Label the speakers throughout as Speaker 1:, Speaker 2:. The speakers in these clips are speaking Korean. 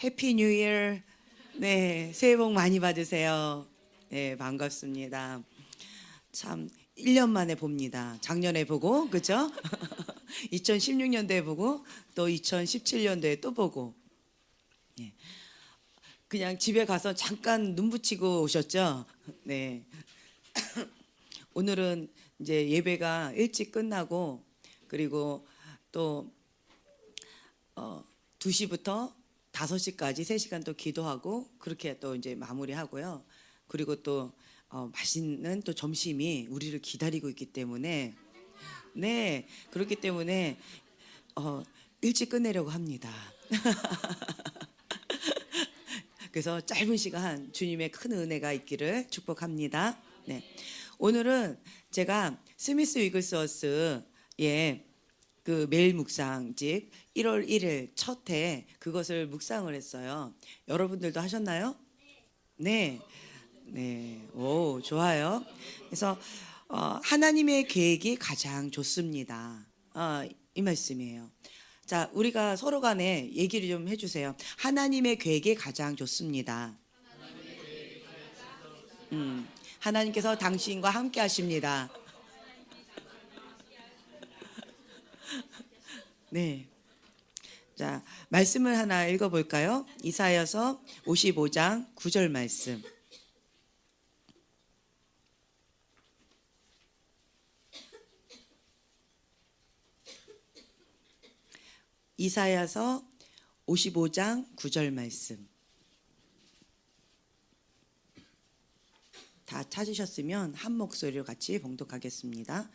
Speaker 1: 해피 뉴 이어. 네, 새해 복 많이 받으세요. 네, 반갑습니다. 참 1년 만에 봅니다. 작년에 보고, 그죠? 2016년도에 보고 또 2017년도에 또 보고. 네. 그냥 집에 가서 잠깐 눈 붙이고 오셨죠? 네. 오늘은 이제 예배가 일찍 끝나고, 그리고 또 2시부터 5시까지 3시간 또 기도하고, 그렇게 또 이제 마무리하고요. 그리고 또 맛있는 또 점심이 우리를 기다리고 있기 때문에, 네, 그렇기 때문에 일찍 끝내려고 합니다. 그래서 짧은 시간 주님의 큰 은혜가 있기를 축복합니다. 네, 오늘은 제가 스미스 위글스워스의 그 매일 묵상집 1월 1일 첫 해 그것을 묵상을 했어요. 여러분들도 하셨나요? 네. 네. 오, 좋아요. 그래서 하나님의 계획이 가장 좋습니다. 이 말씀이에요. 자, 우리가 서로 간에 얘기를 좀 해주세요. 하나님의 계획이 가장 좋습니다. 하나님께서 당신과 함께 하십니다. 네. 자, 말씀을 하나 읽어볼까요? 이사야서 55장 9절 말씀. 이사야서 55장 9절 말씀. 다 찾으셨으면 한 목소리로 같이 봉독하겠습니다.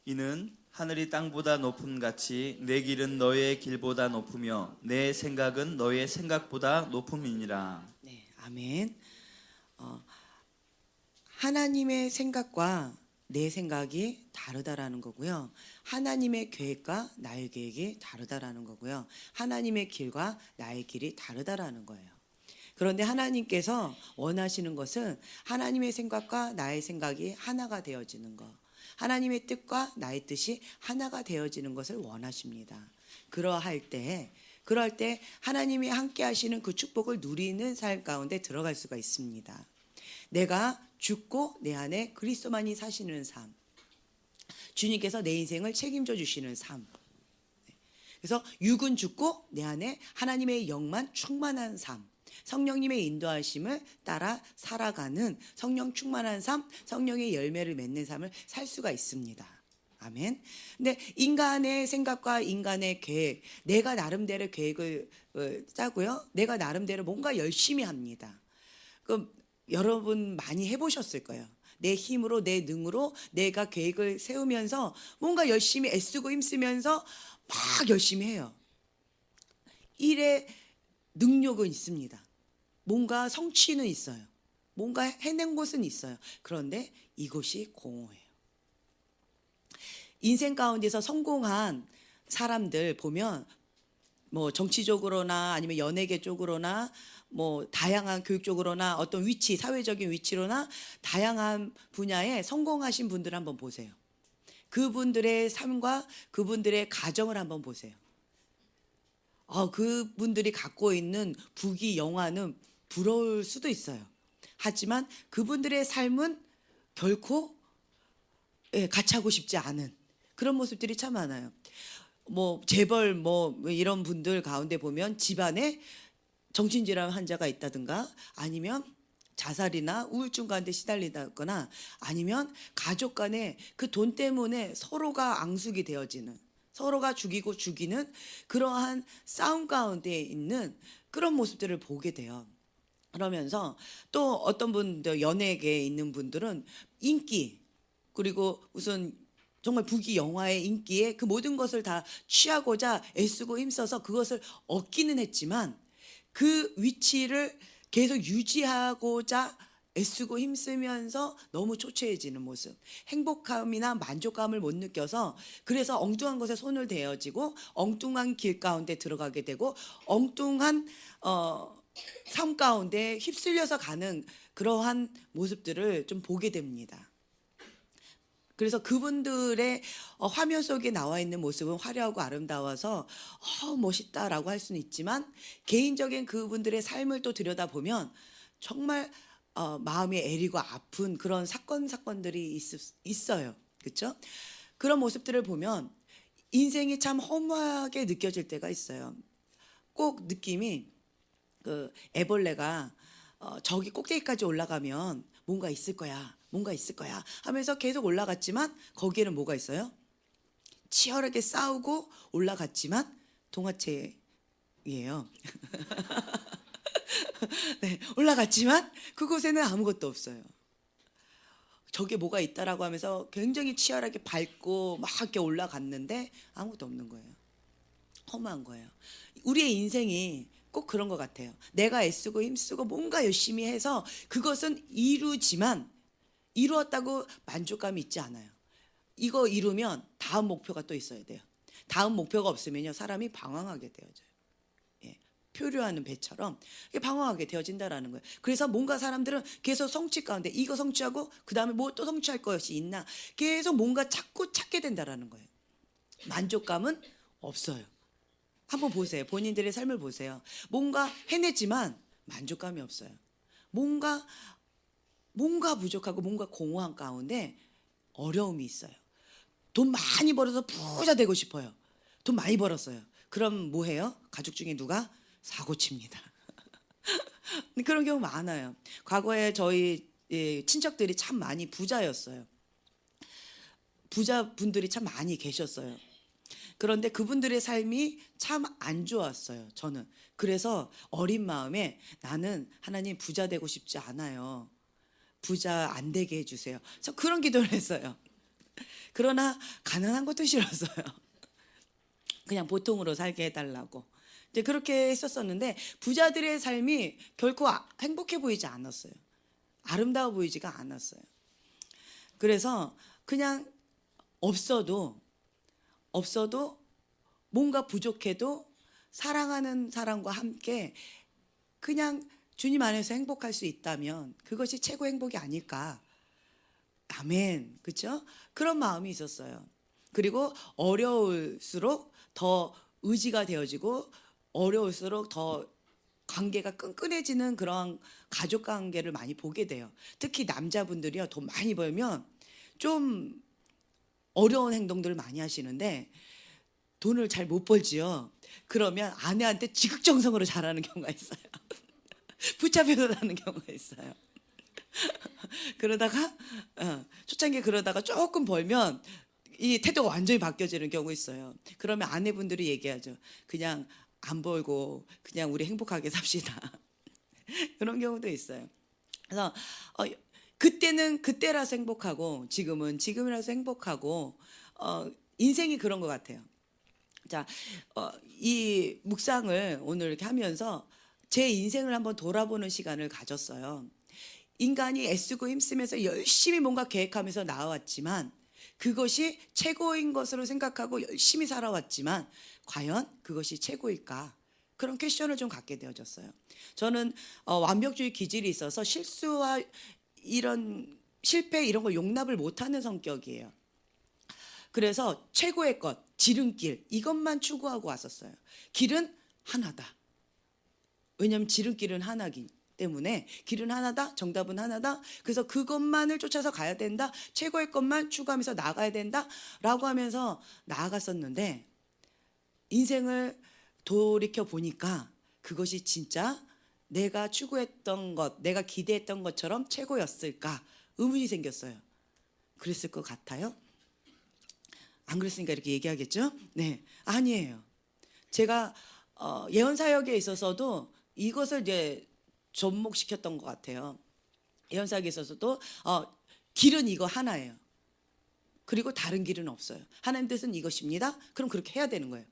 Speaker 2: 이는 하늘이 땅보다 높음 같이 내 길은 너의 길보다 높으며 내 생각은 너의 생각보다 높음이니라.
Speaker 1: 네, 아멘. 하나님의 생각과 내 생각이 다르다라는 거고요. 하나님의 계획과 나의 계획이 다르다라는 거고요. 하나님의 길과 나의 길이 다르다라는 거예요. 그런데 하나님께서 원하시는 것은 하나님의 생각과 나의 생각이 하나가 되어지는 것, 하나님의 뜻과 나의 뜻이 하나가 되어지는 것을 원하십니다. 그러할 때 하나님이 함께 하시는 그 축복을 누리는 삶 가운데 들어갈 수가 있습니다. 내가 죽고 내 안에 그리스도만이 사시는 삶, 주님께서 내 인생을 책임져 주시는 삶. 그래서 육은 죽고 내 안에 하나님의 영만 충만한 삶, 성령님의 인도하심을 따라 살아가는 성령 충만한 삶, 성령의 열매를 맺는 삶을 살 수가 있습니다. 아멘. 근데 인간의 생각과 인간의 계획, 내가 나름대로 계획을 짜고요. 내가 나름대로 뭔가 열심히 합니다. 그 여러분 많이 해보셨을 거예요. 내 힘으로, 내 능으로 내가 계획을 세우면서 뭔가 열심히 애쓰고 힘쓰면서 막 열심히 해요. 일에 능력은 있습니다. 뭔가 성취는 있어요. 뭔가 해낸 곳은 있어요. 그런데 이것이 공허해요. 인생 가운데서 성공한 사람들 보면 뭐 정치적으로나 아니면 연예계 쪽으로나 뭐 다양한 교육적으로나 어떤 위치, 사회적인 위치로나 다양한 분야에 성공하신 분들 한번 보세요. 그분들의 삶과 그분들의 가정을 한번 보세요. 그분들이 갖고 있는 부귀 영화는 부러울 수도 있어요. 하지만 그분들의 삶은 결코 같이 하고 싶지 않은 그런 모습들이 참 많아요. 뭐 재벌 뭐 이런 분들 가운데 보면 집안에 정신질환 환자가 있다든가 아니면 자살이나 우울증 가운데 시달리다거나 아니면 가족 간에 그 돈 때문에 서로가 앙숙이 되어지는, 서로가 죽이고 죽이는 그러한 싸움 가운데 있는 그런 모습들을 보게 돼요. 그러면서 또 어떤 분들, 연예계에 있는 분들은 인기, 그리고 우선 정말 부귀영화의 인기에 그 모든 것을 다 취하고자 애쓰고 힘써서 그것을 얻기는 했지만 그 위치를 계속 유지하고자 애쓰고 힘쓰면서 너무 초췌해지는 모습, 행복함이나 만족감을 못 느껴서 그래서 엉뚱한 것에 손을 대어지고 엉뚱한 길 가운데 들어가게 되고 엉뚱한 삶 가운데 휩쓸려서 가는 그러한 모습들을 좀 보게 됩니다. 그래서 그분들의 화면 속에 나와 있는 모습은 화려하고 아름다워서 멋있다라고 할 수는 있지만 개인적인 그분들의 삶을 또 들여다보면 정말 마음이 애리고 아픈 그런 사건들이 있어요. 그렇죠? 그런 모습들을 보면 인생이 참 허무하게 느껴질 때가 있어요. 꼭 느낌이 그 애벌레가 저기 꼭대기까지 올라가면 뭔가 있을 거야, 뭔가 있을 거야 하면서 계속 올라갔지만 거기에는 뭐가 있어요? 치열하게 싸우고 올라갔지만 동화책이에요. 네, 올라갔지만 그곳에는 아무것도 없어요. 저게 뭐가 있다라고 하면서 굉장히 치열하게 밟고 막 이렇게 올라갔는데 아무것도 없는 거예요. 허무한 거예요. 우리의 인생이 꼭 그런 것 같아요. 내가 애쓰고 힘쓰고 뭔가 열심히 해서 그것은 이루지만 이루었다고 만족감이 있지 않아요. 이거 이루면 다음 목표가 또 있어야 돼요. 다음 목표가 없으면요 사람이 방황하게 되어져요. 예, 표류하는 배처럼 방황하게 되어진다라는 거예요. 그래서 뭔가 사람들은 계속 성취 가운데 이거 성취하고 그 다음에 뭐 또 성취할 것이 있나 계속 뭔가 자꾸 찾게 된다라는 거예요. 만족감은 없어요. 한번 보세요. 본인들의 삶을 보세요. 뭔가 해냈지만 만족감이 없어요. 뭔가 부족하고 뭔가 공허한 가운데 어려움이 있어요. 돈 많이 벌어서 부자 되고 싶어요. 돈 많이 벌었어요. 그럼 뭐 해요? 가족 중에 누가? 사고 칩니다. 그런 경우 많아요. 과거에 저희 친척들이 참 많이 부자였어요. 부자분들이 참 많이 계셨어요. 그런데 그분들의 삶이 참 안 좋았어요. 저는. 그래서 어린 마음에 나는 하나님 부자 되고 싶지 않아요. 부자 안 되게 해주세요. 저 그런 기도를 했어요. 그러나 가난한 것도 싫었어요. 그냥 보통으로 살게 해달라고. 이제 그렇게 했었었는데 부자들의 삶이 결코 행복해 보이지 않았어요. 아름다워 보이지가 않았어요. 그래서 그냥 없어도 뭔가 부족해도 사랑하는 사람과 함께 그냥 주님 안에서 행복할 수 있다면 그것이 최고 행복이 아닐까. 아멘. 그렇죠? 그런 마음이 있었어요. 그리고 어려울수록 더 의지가 되어지고 어려울수록 더 관계가 끈끈해지는 그런 가족 관계를 많이 보게 돼요. 특히 남자분들이요. 돈 많이 벌면 좀 어려운 행동들을 많이 하시는데 돈을 잘 못 벌지요. 그러면 아내한테 지극정성으로 잘하는 경우가 있어요. 붙잡혀서 사는 경우가 있어요. 그러다가 초창기에 그러다가 조금 벌면 이 태도가 완전히 바뀌어지는 경우 있어요. 그러면 아내분들이 얘기하죠. 그냥 안 벌고 그냥 우리 행복하게 삽시다. 그런 경우도 있어요. 그래서 그때는 그때라서 행복하고 지금은 지금이라서 행복하고 인생이 그런 것 같아요. 자, 이 묵상을 오늘 이렇게 하면서 제 인생을 한번 돌아보는 시간을 가졌어요. 인간이 애쓰고 힘쓰면서 열심히 뭔가 계획하면서 나아왔지만 그것이 최고인 것으로 생각하고 열심히 살아왔지만 과연 그것이 최고일까? 그런 퀘션을 좀 갖게 되어졌어요. 저는 완벽주의 기질이 있어서 실수와 이런 실패 이런 걸 용납을 못하는 성격이에요. 그래서 최고의 것, 지름길 이것만 추구하고 왔었어요. 길은 하나다. 왜냐하면 지름길은 하나기 때문에 길은 하나다, 정답은 하나다. 그래서 그것만을 쫓아서 가야 된다. 최고의 것만 추구하면서 나가야 된다라고 하면서 나아갔었는데 인생을 돌이켜 보니까 그것이 진짜 내가 추구했던 것, 내가 기대했던 것처럼 최고였을까 의문이 생겼어요. 그랬을 것 같아요? 안 그랬으니까 이렇게 얘기하겠죠? 네, 아니에요. 제가 예언 사역에 있어서도 이것을 이제 접목시켰던 것 같아요. 예언 사역에 있어서도 길은 이거 하나예요. 그리고 다른 길은 없어요. 하나님 뜻은 이것입니다. 그럼 그렇게 해야 되는 거예요.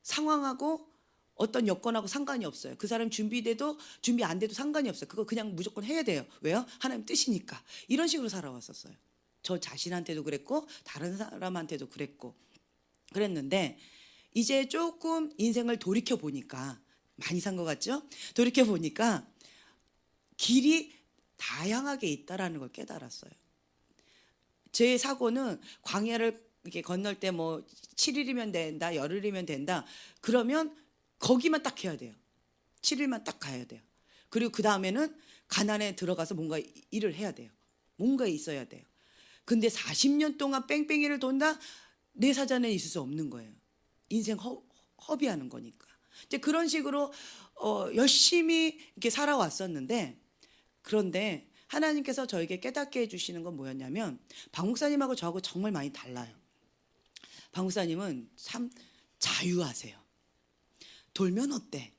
Speaker 1: 상황하고 어떤 여건하고 상관이 없어요. 그 사람 준비돼도 준비 안 돼도 상관이 없어요. 그거 그냥 무조건 해야 돼요. 왜요? 하나님 뜻이니까. 이런 식으로 살아왔었어요. 저 자신한테도 그랬고 다른 사람한테도 그랬는데 이제 조금 인생을 돌이켜 보니까 많이 산 것 같죠? 돌이켜 보니까 길이 다양하게 있다라는 걸 깨달았어요. 제 사고는 광야를 이렇게 건널 때 뭐 7일이면 된다, 열흘이면 된다. 그러면 거기만 딱 해야 돼요. 7일만 딱 가야 돼요. 그리고 그 다음에는 가난에 들어가서 뭔가 일을 해야 돼요. 뭔가 있어야 돼요. 근데 40년 동안 뺑뺑이를 돈다? 내 사전에 있을 수 없는 거예요. 인생 허비하는 거니까. 이제 그런 식으로 열심히 이렇게 살아왔었는데, 그런데 하나님께서 저에게 깨닫게 해주시는 건 뭐였냐면, 박 목사님하고 저하고 정말 많이 달라요. 박 목사님은 참 자유하세요. 돌면 어때?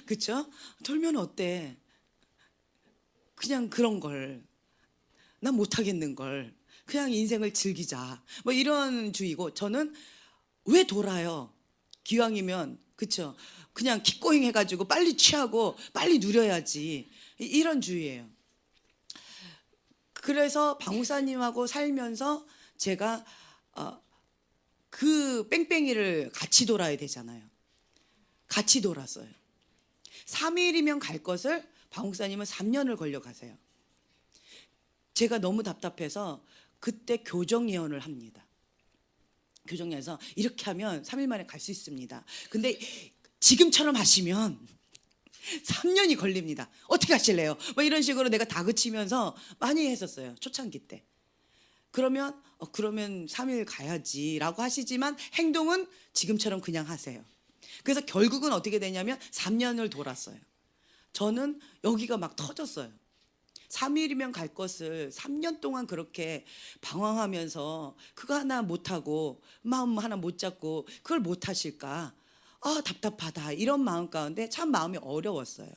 Speaker 1: 그쵸? 돌면 어때? 그냥 그런 걸, 난 못하겠는 걸, 그냥 인생을 즐기자, 뭐 이런 주의고, 저는 왜 돌아요? 기왕이면, 그쵸? 그냥 킥고잉 해가지고 빨리 취하고 빨리 누려야지, 이런 주의예요. 그래서 박 목사님하고 살면서 제가 그 뺑뺑이를 같이 돌아야 되잖아요. 같이 돌았어요. 3일이면 갈 것을 박 목사님은 3년을 걸려 가세요. 제가 너무 답답해서 그때 교정 예언을 합니다. 교정 예언에서 이렇게 하면 3일 만에 갈 수 있습니다. 근데 지금처럼 하시면 3년이 걸립니다. 어떻게 하실래요? 뭐 이런 식으로 내가 다그치면서 많이 했었어요. 초창기 때. 그러면 3일 가야지라고 하시지만 행동은 지금처럼 그냥 하세요. 그래서 결국은 어떻게 되냐면 3년을 돌았어요. 저는 여기가 막 터졌어요. 3일이면 갈 것을 3년 동안 그렇게 방황하면서 그거 하나 못하고 마음 하나 못 잡고 그걸 못 하실까? 답답하다, 이런 마음 가운데 참 마음이 어려웠어요.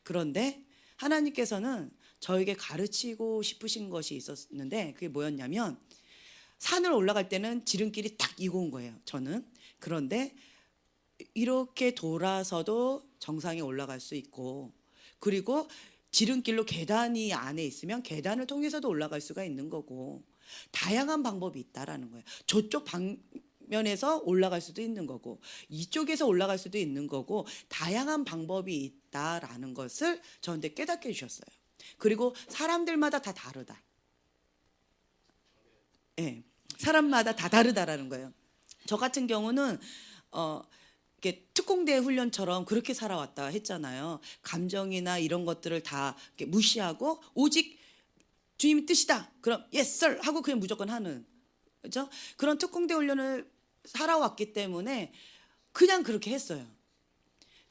Speaker 1: 그런데 하나님께서는 저에게 가르치고 싶으신 것이 있었는데, 그게 뭐였냐면, 산을 올라갈 때는 지름길이 딱 이고 온 거예요, 저는. 그런데 이렇게 돌아서도 정상에 올라갈 수 있고, 그리고 지름길로 계단이 안에 있으면 계단을 통해서도 올라갈 수가 있는 거고, 다양한 방법이 있다라는 거예요. 저쪽 방면에서 올라갈 수도 있는 거고, 이쪽에서 올라갈 수도 있는 거고, 다양한 방법이 있다라는 것을 저한테 깨닫게 해주셨어요. 그리고 사람들마다 다 다르다. 예, 사람마다 다 다르다라는 거예요. 저 같은 경우는 이렇게 특공대 훈련처럼 그렇게 살아왔다 했잖아요. 감정이나 이런 것들을 다 이렇게 무시하고 오직 주님의 뜻이다, 그럼 yes sir 하고 그냥 무조건 하는, 그렇죠? 그런 특공대 훈련을 살아왔기 때문에 그냥 그렇게 했어요.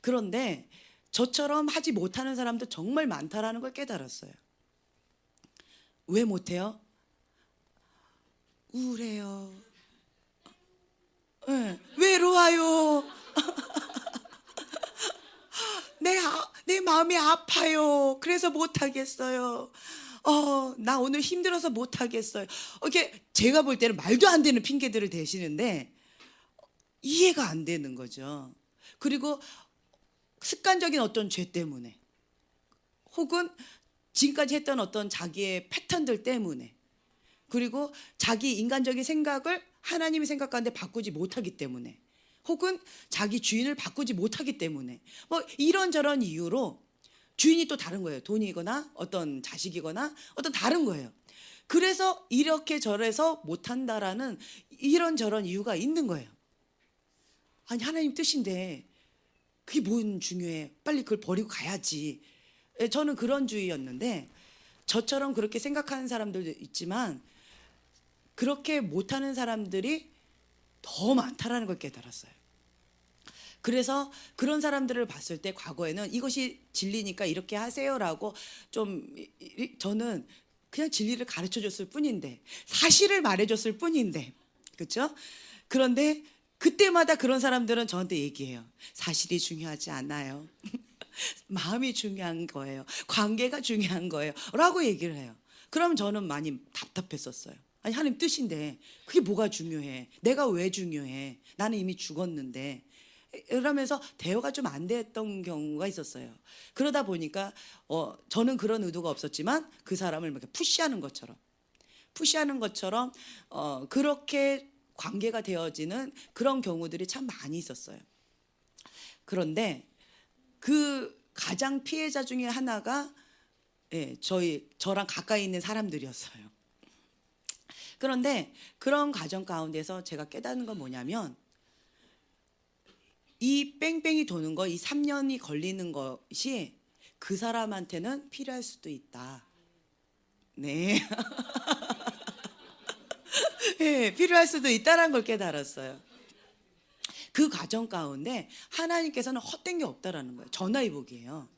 Speaker 1: 그런데 저처럼 하지 못하는 사람도 정말 많다라는 걸 깨달았어요. 왜 못해요? 우울해요. 네, 외로워요. 내 마음이 아파요. 그래서 못하겠어요. 나 오늘 힘들어서 못하겠어요. 이게 제가 볼 때는 말도 안 되는 핑계들을 대시는데 이해가 안 되는 거죠. 그리고 습관적인 어떤 죄 때문에, 혹은 지금까지 했던 어떤 자기의 패턴들 때문에, 그리고 자기 인간적인 생각을 하나님의 생각 가운데 바꾸지 못하기 때문에, 혹은 자기 주인을 바꾸지 못하기 때문에, 뭐 이런저런 이유로 주인이 또 다른 거예요. 돈이거나 어떤 자식이거나 어떤 다른 거예요. 그래서 이렇게 저래서 못한다라는 이런저런 이유가 있는 거예요. 아니, 하나님 뜻인데 그게 뭔 중요해? 빨리 그걸 버리고 가야지. 저는 그런 주의였는데, 저처럼 그렇게 생각하는 사람들도 있지만 그렇게 못하는 사람들이 더 많다라는 걸 깨달았어요. 그래서 그런 사람들을 봤을 때 과거에는 이것이 진리니까 이렇게 하세요라고 좀, 저는 그냥 진리를 가르쳐 줬을 뿐인데, 사실을 말해 줬을 뿐인데, 그렇죠? 그런데 그때마다 그런 사람들은 저한테 얘기해요. 사실이 중요하지 않아요. 마음이 중요한 거예요. 관계가 중요한 거예요. 라고 얘기를 해요. 그럼 저는 많이 답답했었어요. 아니, 하나님 뜻인데 그게 뭐가 중요해? 내가 왜 중요해? 나는 이미 죽었는데. 이러면서 대화가 좀 안 됐던 경우가 있었어요. 그러다 보니까 저는 그런 의도가 없었지만 그 사람을 이렇게 푸시하는 것처럼 그렇게 관계가 되어지는 그런 경우들이 참 많이 있었어요. 그런데 그 가장 피해자 중에 하나가 예, 저랑 가까이 있는 사람들이었어요. 그런데 그런 과정 가운데서 제가 깨닫는 건 뭐냐면 이 뺑뺑이 도는 거, 이 3년이 걸리는 것이 그 사람한테는 필요할 수도 있다. 네. 네, 필요할 수도 있다는 걸 깨달았어요. 그 과정 가운데 하나님께서는 헛된 게 없다라는 거예요. 전화위복이에요.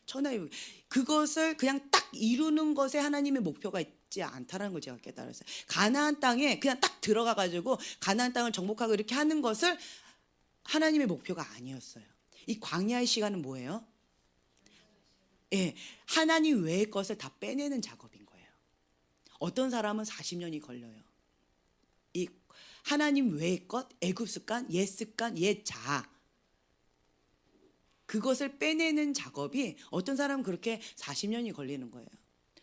Speaker 1: 전화위복. 그것을 그냥 딱 이루는 것에 하나님의 목표가 있지 않다라는 걸 제가 깨달았어요. 가나안 땅에 그냥 딱 들어가 가지고 가나안 땅을 정복하고 이렇게 하는 것을 하나님의 목표가 아니었어요. 이 광야의 시간은 뭐예요? 예, 하나님 외의 것을 다 빼내는 작업인 거예요. 어떤 사람은 40년이 걸려요. 이 하나님 외의 것, 애굽 습관, 옛 습관, 옛 자아, 그것을 빼내는 작업이 어떤 사람은 그렇게 40년이 걸리는 거예요.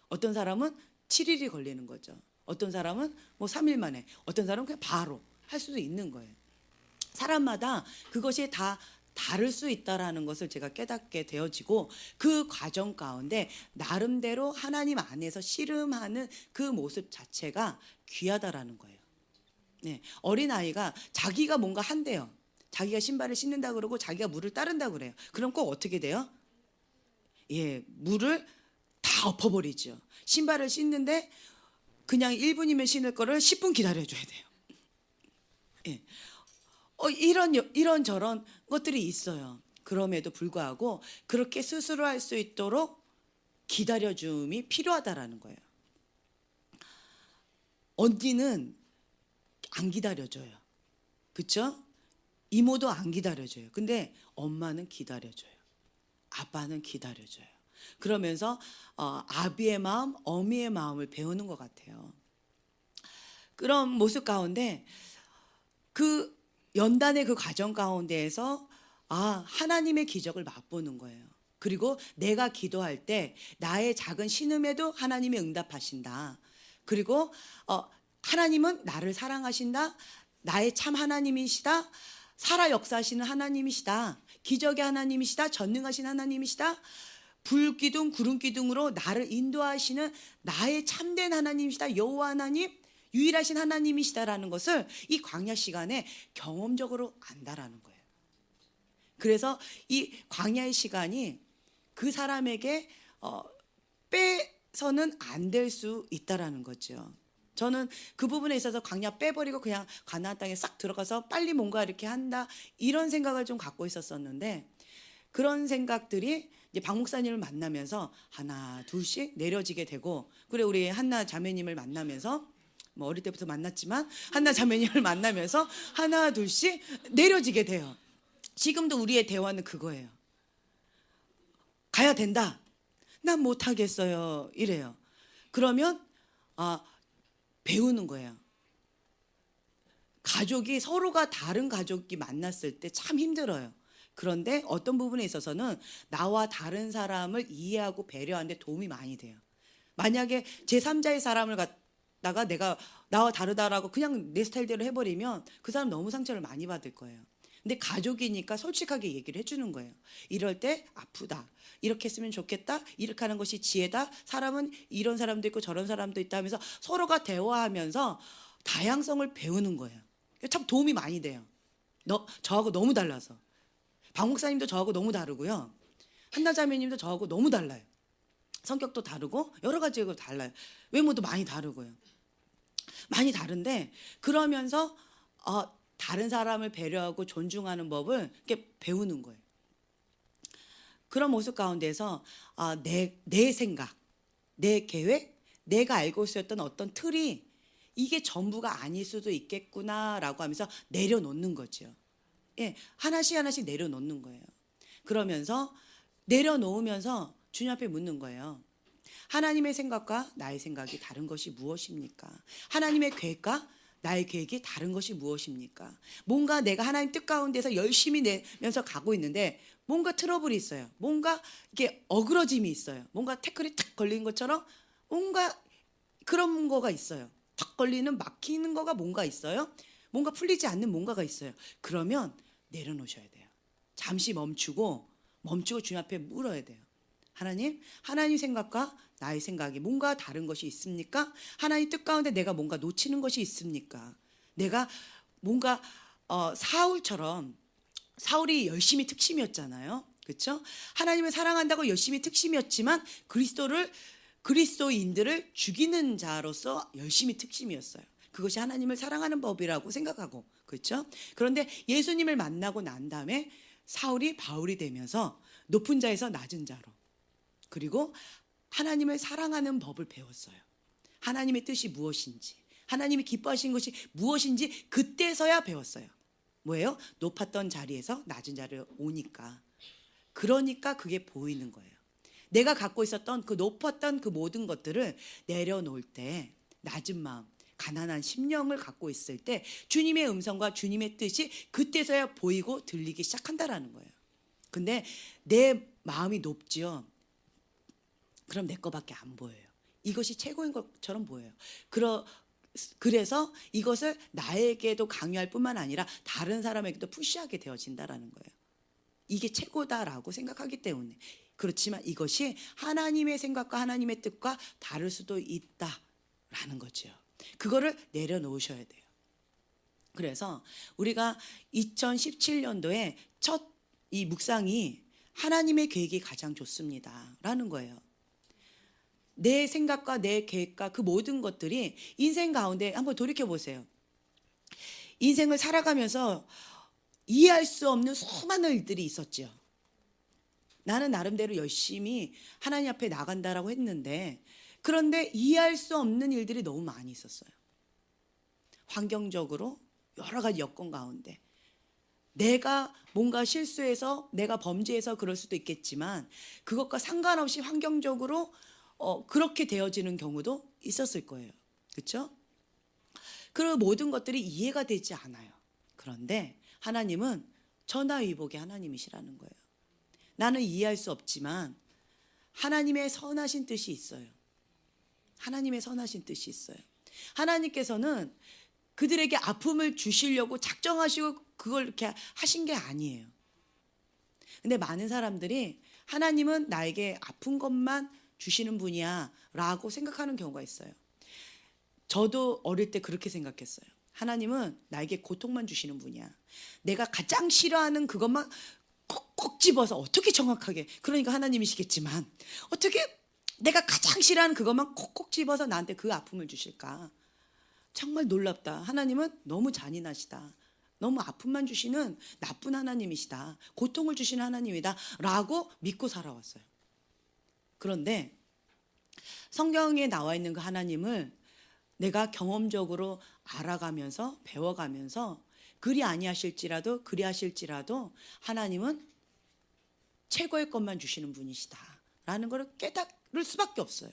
Speaker 1: 어떤 사람은 7일이 걸리는 거죠. 어떤 사람은 뭐 3일 만에, 어떤 사람은 그냥 바로 할 수도 있는 거예요. 사람마다 그것이 다 다를 수 있다라는 것을 제가 깨닫게 되어지고, 그 과정 가운데 나름대로 하나님 안에서 씨름하는 그 모습 자체가 귀하다라는 거예요. 네, 어린아이가 자기가 뭔가 한대요. 자기가 신발을 신는다 그러고 자기가 물을 따른다 그래요. 그럼 꼭 어떻게 돼요? 예, 물을 다 엎어버리죠. 신발을 신는데 그냥 1분이면 신을 거를 10분 기다려줘야 돼요. 예. 이런 저런 것들이 있어요. 그럼에도 불구하고 그렇게 스스로 할 수 있도록 기다려줌이 필요하다라는 거예요. 언니는 안 기다려줘요. 그렇죠? 이모도 안 기다려줘요. 근데 엄마는 기다려줘요. 아빠는 기다려줘요. 그러면서 아비의 마음, 어미의 마음을 배우는 것 같아요. 그런 모습 가운데 그 연단의 그 과정 가운데에서 하나님의 기적을 맛보는 거예요. 그리고 내가 기도할 때 나의 작은 신음에도 하나님이 응답하신다. 그리고 하나님은 나를 사랑하신다. 나의 참 하나님이시다. 살아 역사하시는 하나님이시다. 기적의 하나님이시다. 전능하신 하나님이시다. 불기둥 구름기둥으로 나를 인도하시는 나의 참된 하나님이시다. 여호와 하나님, 유일하신 하나님이시다라는 것을 이 광야 시간에 경험적으로 안다라는 거예요. 그래서 이 광야의 시간이 그 사람에게 빼서는 안 될 수 있다라는 거죠. 저는 그 부분에 있어서 광야 빼버리고 그냥 가나안 땅에 싹 들어가서 빨리 뭔가 이렇게 한다, 이런 생각을 좀 갖고 있었었는데, 그런 생각들이 이제 박 목사님을 만나면서 하나 둘씩 내려지게 되고, 그래 우리 한나 자매님을 만나면서 뭐 어릴 때부터 만났지만 한나 자매님을 만나면서 하나 둘씩 내려지게 돼요. 지금도 우리의 대화는 그거예요. 가야 된다. 난 못하겠어요. 이래요. 그러면 배우는 거예요. 가족이 서로가 다른 가족이 만났을 때 참 힘들어요. 그런데 어떤 부분에 있어서는 나와 다른 사람을 이해하고 배려하는데 도움이 많이 돼요. 만약에 제3자의 사람을 갖다가 내가 나와 다르다라고 그냥 내 스타일대로 해버리면 그 사람 너무 상처를 많이 받을 거예요. 근데 가족이니까 솔직하게 얘기를 해주는 거예요. 이럴 때 아프다, 이렇게 했으면 좋겠다, 이렇게 하는 것이 지혜다, 사람은 이런 사람도 있고 저런 사람도 있다 하면서 서로가 대화하면서 다양성을 배우는 거예요. 참 도움이 많이 돼요. 저하고 너무 달라서. 박 목사님도 저하고 너무 다르고요. 한나 자매님도 저하고 너무 달라요. 성격도 다르고 여러 가지로 달라요. 외모도 많이 다르고요. 많이 다른데 그러면서 다른 사람을 배려하고 존중하는 법을 이렇게 배우는 거예요. 그런 모습 가운데서 내 생각, 내 계획, 내가 알고 있었던 어떤 틀이 이게 전부가 아닐 수도 있겠구나라고 하면서 내려놓는 거죠. 예, 하나씩 하나씩 내려놓는 거예요. 그러면서 내려놓으면서 주님 앞에 묻는 거예요. 하나님의 생각과 나의 생각이 다른 것이 무엇입니까? 하나님의 계획과 나의 계획이 다른 것이 무엇입니까? 뭔가 내가 하나님 뜻 가운데서 열심히 내면서 가고 있는데 뭔가 트러블이 있어요. 뭔가 이게 어그러짐이 있어요. 뭔가 태클이 탁 걸린 것처럼 뭔가 그런 거가 있어요. 탁 걸리는 막히는 거가 뭔가 있어요. 뭔가 풀리지 않는 뭔가가 있어요. 그러면 내려놓으셔야 돼요. 잠시 멈추고 주님 앞에 물어야 돼요. 하나님 생각과 나의 생각이 뭔가 다른 것이 있습니까? 하나님 뜻 가운데 내가 뭔가 놓치는 것이 있습니까? 내가 뭔가 사울처럼, 사울이 열심히 특심이었잖아요. 그렇죠? 하나님을 사랑한다고 열심히 특심이었지만 그리스도인들을 죽이는 자로서 열심히 특심이었어요. 그것이 하나님을 사랑하는 법이라고 생각하고, 그렇죠? 그런데 예수님을 만나고 난 다음에 사울이 바울이 되면서 높은 자에서 낮은 자로, 그리고 하나님을 사랑하는 법을 배웠어요. 하나님의 뜻이 무엇인지, 하나님이 기뻐하신 것이 무엇인지 그때서야 배웠어요. 뭐예요? 높았던 자리에서 낮은 자리에 오니까. 그러니까 그게 보이는 거예요. 내가 갖고 있었던 그 높았던 그 모든 것들을 내려놓을 때, 낮은 마음, 가난한 심령을 갖고 있을 때 주님의 음성과 주님의 뜻이 그때서야 보이고 들리기 시작한다라는 거예요. 근데 내 마음이 높지요. 그럼 내 거밖에 안 보여요. 이것이 최고인 것처럼 보여요. 그래서 이것을 나에게도 강요할 뿐만 아니라 다른 사람에게도 푸시하게 되어진다라는 거예요. 이게 최고다라고 생각하기 때문에. 그렇지만 이것이 하나님의 생각과 하나님의 뜻과 다를 수도 있다라는 거죠. 그거를 내려놓으셔야 돼요. 그래서 우리가 2017년도에 첫 이 묵상이 하나님의 계획이 가장 좋습니다라는 거예요. 내 생각과 내 계획과 그 모든 것들이 인생 가운데 한번 돌이켜 보세요. 인생을 살아가면서 이해할 수 없는 수많은 일들이 있었죠. 나는 나름대로 열심히 하나님 앞에 나간다라고 했는데, 그런데 이해할 수 없는 일들이 너무 많이 있었어요. 환경적으로 여러 가지 여건 가운데 내가 뭔가 실수해서, 내가 범죄해서 그럴 수도 있겠지만 그것과 상관없이 환경적으로 그렇게 되어지는 경우도 있었을 거예요. 그렇죠? 그 모든 것들이 이해가 되지 않아요. 그런데 하나님은 전화위복의 하나님이시라는 거예요. 나는 이해할 수 없지만 하나님의 선하신 뜻이 있어요. 하나님의 선하신 뜻이 있어요. 하나님께서는 그들에게 아픔을 주시려고 작정하시고 그걸 이렇게 하신 게 아니에요. 근데 많은 사람들이 하나님은 나에게 아픈 것만 주시는 분이야 라고 생각하는 경우가 있어요. 저도 어릴 때 그렇게 생각했어요. 하나님은 나에게 고통만 주시는 분이야. 내가 가장 싫어하는 그것만 콕콕 집어서, 어떻게 정확하게, 그러니까 하나님이시겠지만 어떻게 내가 가장 싫어하는 그것만 콕콕 집어서 나한테 그 아픔을 주실까? 정말 놀랍다. 하나님은 너무 잔인하시다. 너무 아픔만 주시는 나쁜 하나님이시다. 고통을 주시는 하나님이다 라고 믿고 살아왔어요. 그런데 성경에 나와 있는 그 하나님을 내가 경험적으로 알아가면서 배워가면서 그리 하실지라도 하나님은 최고의 것만 주시는 분이시다 라는 걸 깨달을 수밖에 없어요.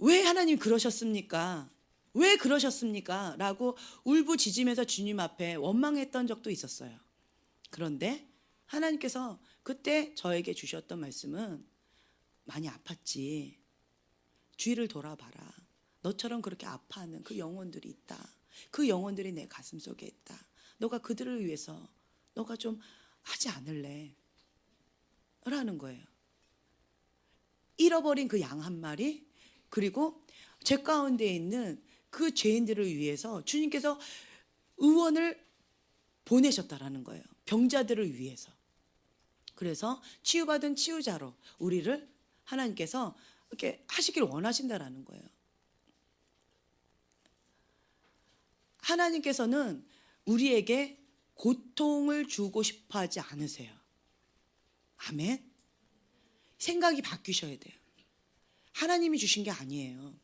Speaker 1: 왜 하나님 그러셨습니까? 왜 그러셨습니까? 라고 울부짖으면서 주님 앞에 원망했던 적도 있었어요. 그런데 하나님께서 그때 저에게 주셨던 말씀은, 많이 아팠지. 주위를 돌아봐라. 너처럼 그렇게 아파하는 그 영혼들이 있다. 그 영혼들이 내 가슴 속에 있다. 너가 그들을 위해서 너가 좀 하지 않을래? 라는 거예요. 잃어버린 그 양 한 마리, 그리고 죄 가운데 있는 그 죄인들을 위해서 주님께서 의원을 보내셨다라는 거예요. 병자들을 위해서. 그래서 치유받은 치유자로 우리를 하나님께서 이렇게 하시길 원하신다라는 거예요. 하나님께서는 우리에게 고통을 주고 싶어 하지 않으세요. 아멘. 생각이 바뀌셔야 돼요. 하나님이 주신 게 아니에요.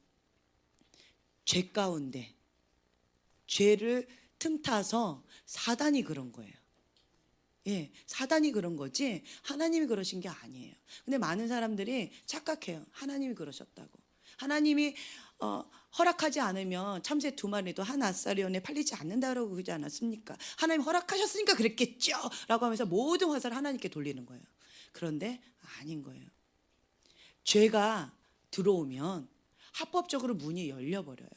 Speaker 1: 죄 가운데 죄를 틈타서 사단이 그런 거예요. 예, 사단이 그런 거지 하나님이 그러신 게 아니에요. 근데 많은 사람들이 착각해요. 하나님이 그러셨다고. 하나님이 허락하지 않으면 참새 2마리도 한 아사리온에 팔리지 않는다고 그러지 않았습니까? 하나님 허락하셨으니까 그랬겠죠 라고 하면서 모든 화살을 하나님께 돌리는 거예요. 그런데 아닌 거예요. 죄가 들어오면 합법적으로 문이 열려버려요.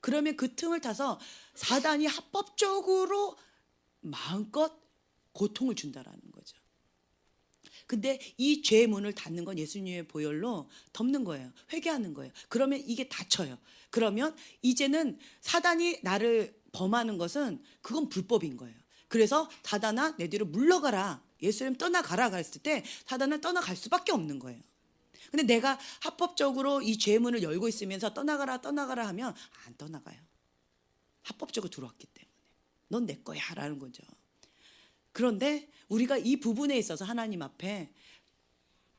Speaker 1: 그러면 그 틈을 타서 사단이 합법적으로 마음껏 고통을 준다라는 거죠. 근데 이 죄의 문을 닫는 건 예수님의 보혈로 덮는 거예요. 회개하는 거예요. 그러면 이게 닫혀요. 그러면 이제는 사단이 나를 범하는 것은 그건 불법인 거예요. 그래서 사단아 내 뒤로 물러가라. 예수님 떠나가라 그랬을 때 사단은 떠나갈 수밖에 없는 거예요. 근데 내가 합법적으로 이 죄의 문을 열고 있으면서 떠나가라 떠나가라 하면 안 떠나가요. 합법적으로 들어왔기 때문에. 넌 내 거야 라는 거죠. 그런데 우리가 이 부분에 있어서 하나님 앞에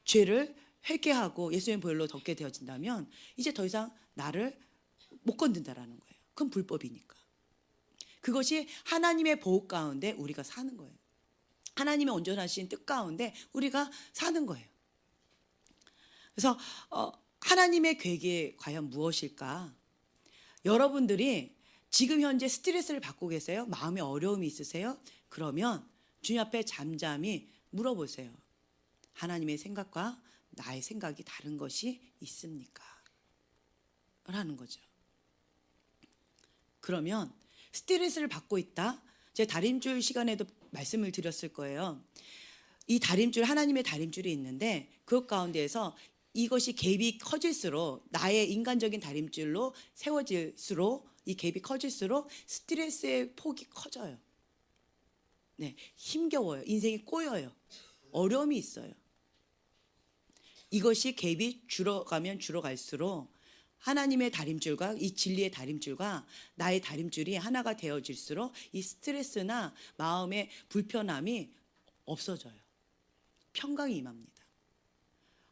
Speaker 1: 죄를 회개하고 예수님의 보혈로 덮게 되어진다면 이제 더 이상 나를 못 건든다라는 거예요. 그건 불법이니까. 그것이 하나님의 보호 가운데 우리가 사는 거예요. 하나님의 온전하신 뜻 가운데 우리가 사는 거예요. 그래서 하나님의 계획이 과연 무엇일까? 여러분들이 지금 현재 스트레스를 받고 계세요? 마음에 어려움이 있으세요? 그러면 주님 앞에 잠잠히 물어보세요. 하나님의 생각과 나의 생각이 다른 것이 있습니까? 라는 거죠. 그러면 스트레스를 받고 있다. 제가 다림줄 시간에도 말씀을 드렸을 거예요. 이 다림줄, 하나님의 다림줄이 있는데 그 가운데에서 이것이 갭이 커질수록 나의 인간적인 다림줄로 세워질수록 이 갭이 커질수록 스트레스의 폭이 커져요. 네, 힘겨워요. 인생이 꼬여요. 어려움이 있어요. 이것이 갭이 줄어가면 줄어갈수록 하나님의 다림줄과 이 진리의 다림줄과 나의 다림줄이 하나가 되어질수록 이 스트레스나 마음의 불편함이 없어져요. 평강이 임합니다.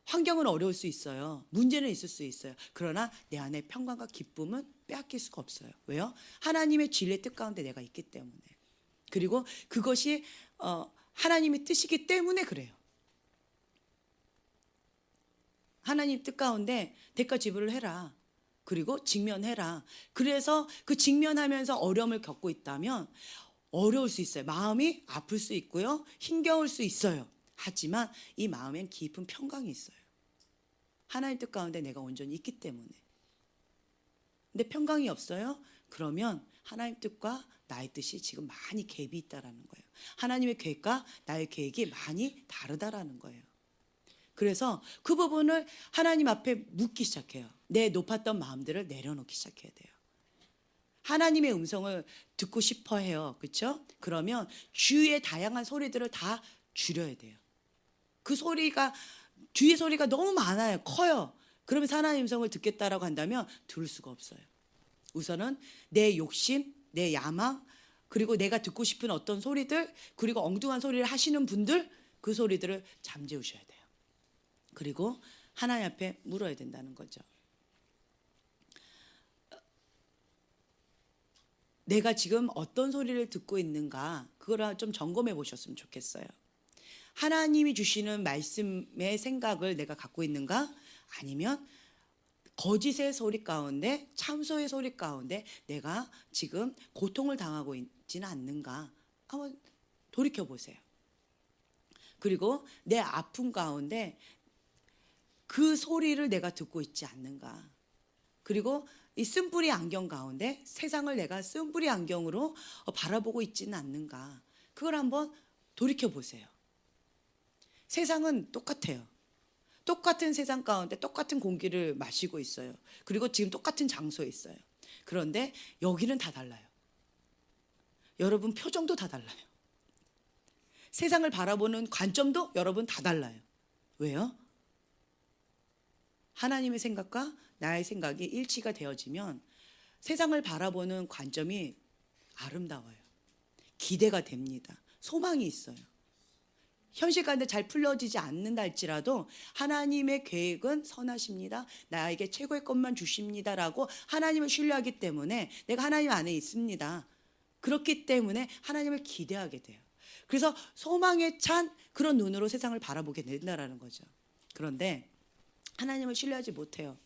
Speaker 1: 환경은 어려울 수 있어요. 문제는 있을 수 있어요. 그러나 내 안에 평강과 기쁨은 빼앗길 수가 없어요. 왜요? 하나님의 진리의 뜻 가운데 내가 있기 때문에. 그리고 그것이 하나님의 뜻이기 때문에 그래요. 하나님 뜻 가운데 대가 지불을 해라. 그리고 직면해라. 그래서 그 직면하면서 어려움을 겪고 있다면 어려울 수 있어요. 마음이 아플 수 있고요. 힘겨울 수 있어요. 하지만 이 마음엔 깊은 평강이 있어요. 하나님 뜻 가운데 내가 온전히 있기 때문에. 근데 평강이 없어요? 그러면 하나님 뜻과 나의 뜻이 지금 많이 갭이 있다라는 거예요. 하나님의 계획과 나의 계획이 많이 다르다라는 거예요. 그래서 그 부분을 하나님 앞에 묻기 시작해요. 내 높았던 마음들을 내려놓기 시작해야 돼요. 하나님의 음성을 듣고 싶어 해요. 그렇죠? 그러면 주위의 다양한 소리들을 다 줄여야 돼요. 그 소리가 주위의 소리가 너무 많아요. 커요. 그러면 하나님의 음성을 듣겠다라고 한다면 들을 수가 없어요. 우선은 내 욕심, 내 야망, 그리고 내가 듣고 싶은 어떤 소리들, 그리고 엉뚱한 소리를 하시는 분들, 그 소리들을 잠재우셔야 돼요. 그리고 하나님 앞에 물어야 된다는 거죠. 내가 지금 어떤 소리를 듣고 있는가, 그거를 좀 점검해 보셨으면 좋겠어요. 하나님이 주시는 말씀의 생각을 내가 갖고 있는가? 아니면 거짓의 소리 가운데, 참소의 소리 가운데 내가 지금 고통을 당하고 있지는 않는가? 한번 돌이켜 보세요. 그리고 내 아픔 가운데 그 소리를 내가 듣고 있지 않는가? 그리고 이 쓴뿌리 안경 가운데 세상을 내가 쓴뿌리 안경으로 바라보고 있지는 않는가? 그걸 한번 돌이켜 보세요. 세상은 똑같아요. 똑같은 세상 가운데 똑같은 공기를 마시고 있어요. 그리고 지금 똑같은 장소에 있어요. 그런데 여기는 다 달라요. 여러분 표정도 다 달라요. 세상을 바라보는 관점도 여러분 다 달라요. 왜요? 하나님의 생각과 나의 생각이 일치가 되어지면 세상을 바라보는 관점이 아름다워요. 기대가 됩니다. 소망이 있어요. 현실 가운데 잘 풀려지지 않는다 할지라도 하나님의 계획은 선하십니다. 나에게 최고의 것만 주십니다라고 하나님을 신뢰하기 때문에 내가 하나님 안에 있습니다. 그렇기 때문에 하나님을 기대하게 돼요. 그래서 소망에 찬 그런 눈으로 세상을 바라보게 된다라는 거죠. 그런데 하나님을 신뢰하지 못해요.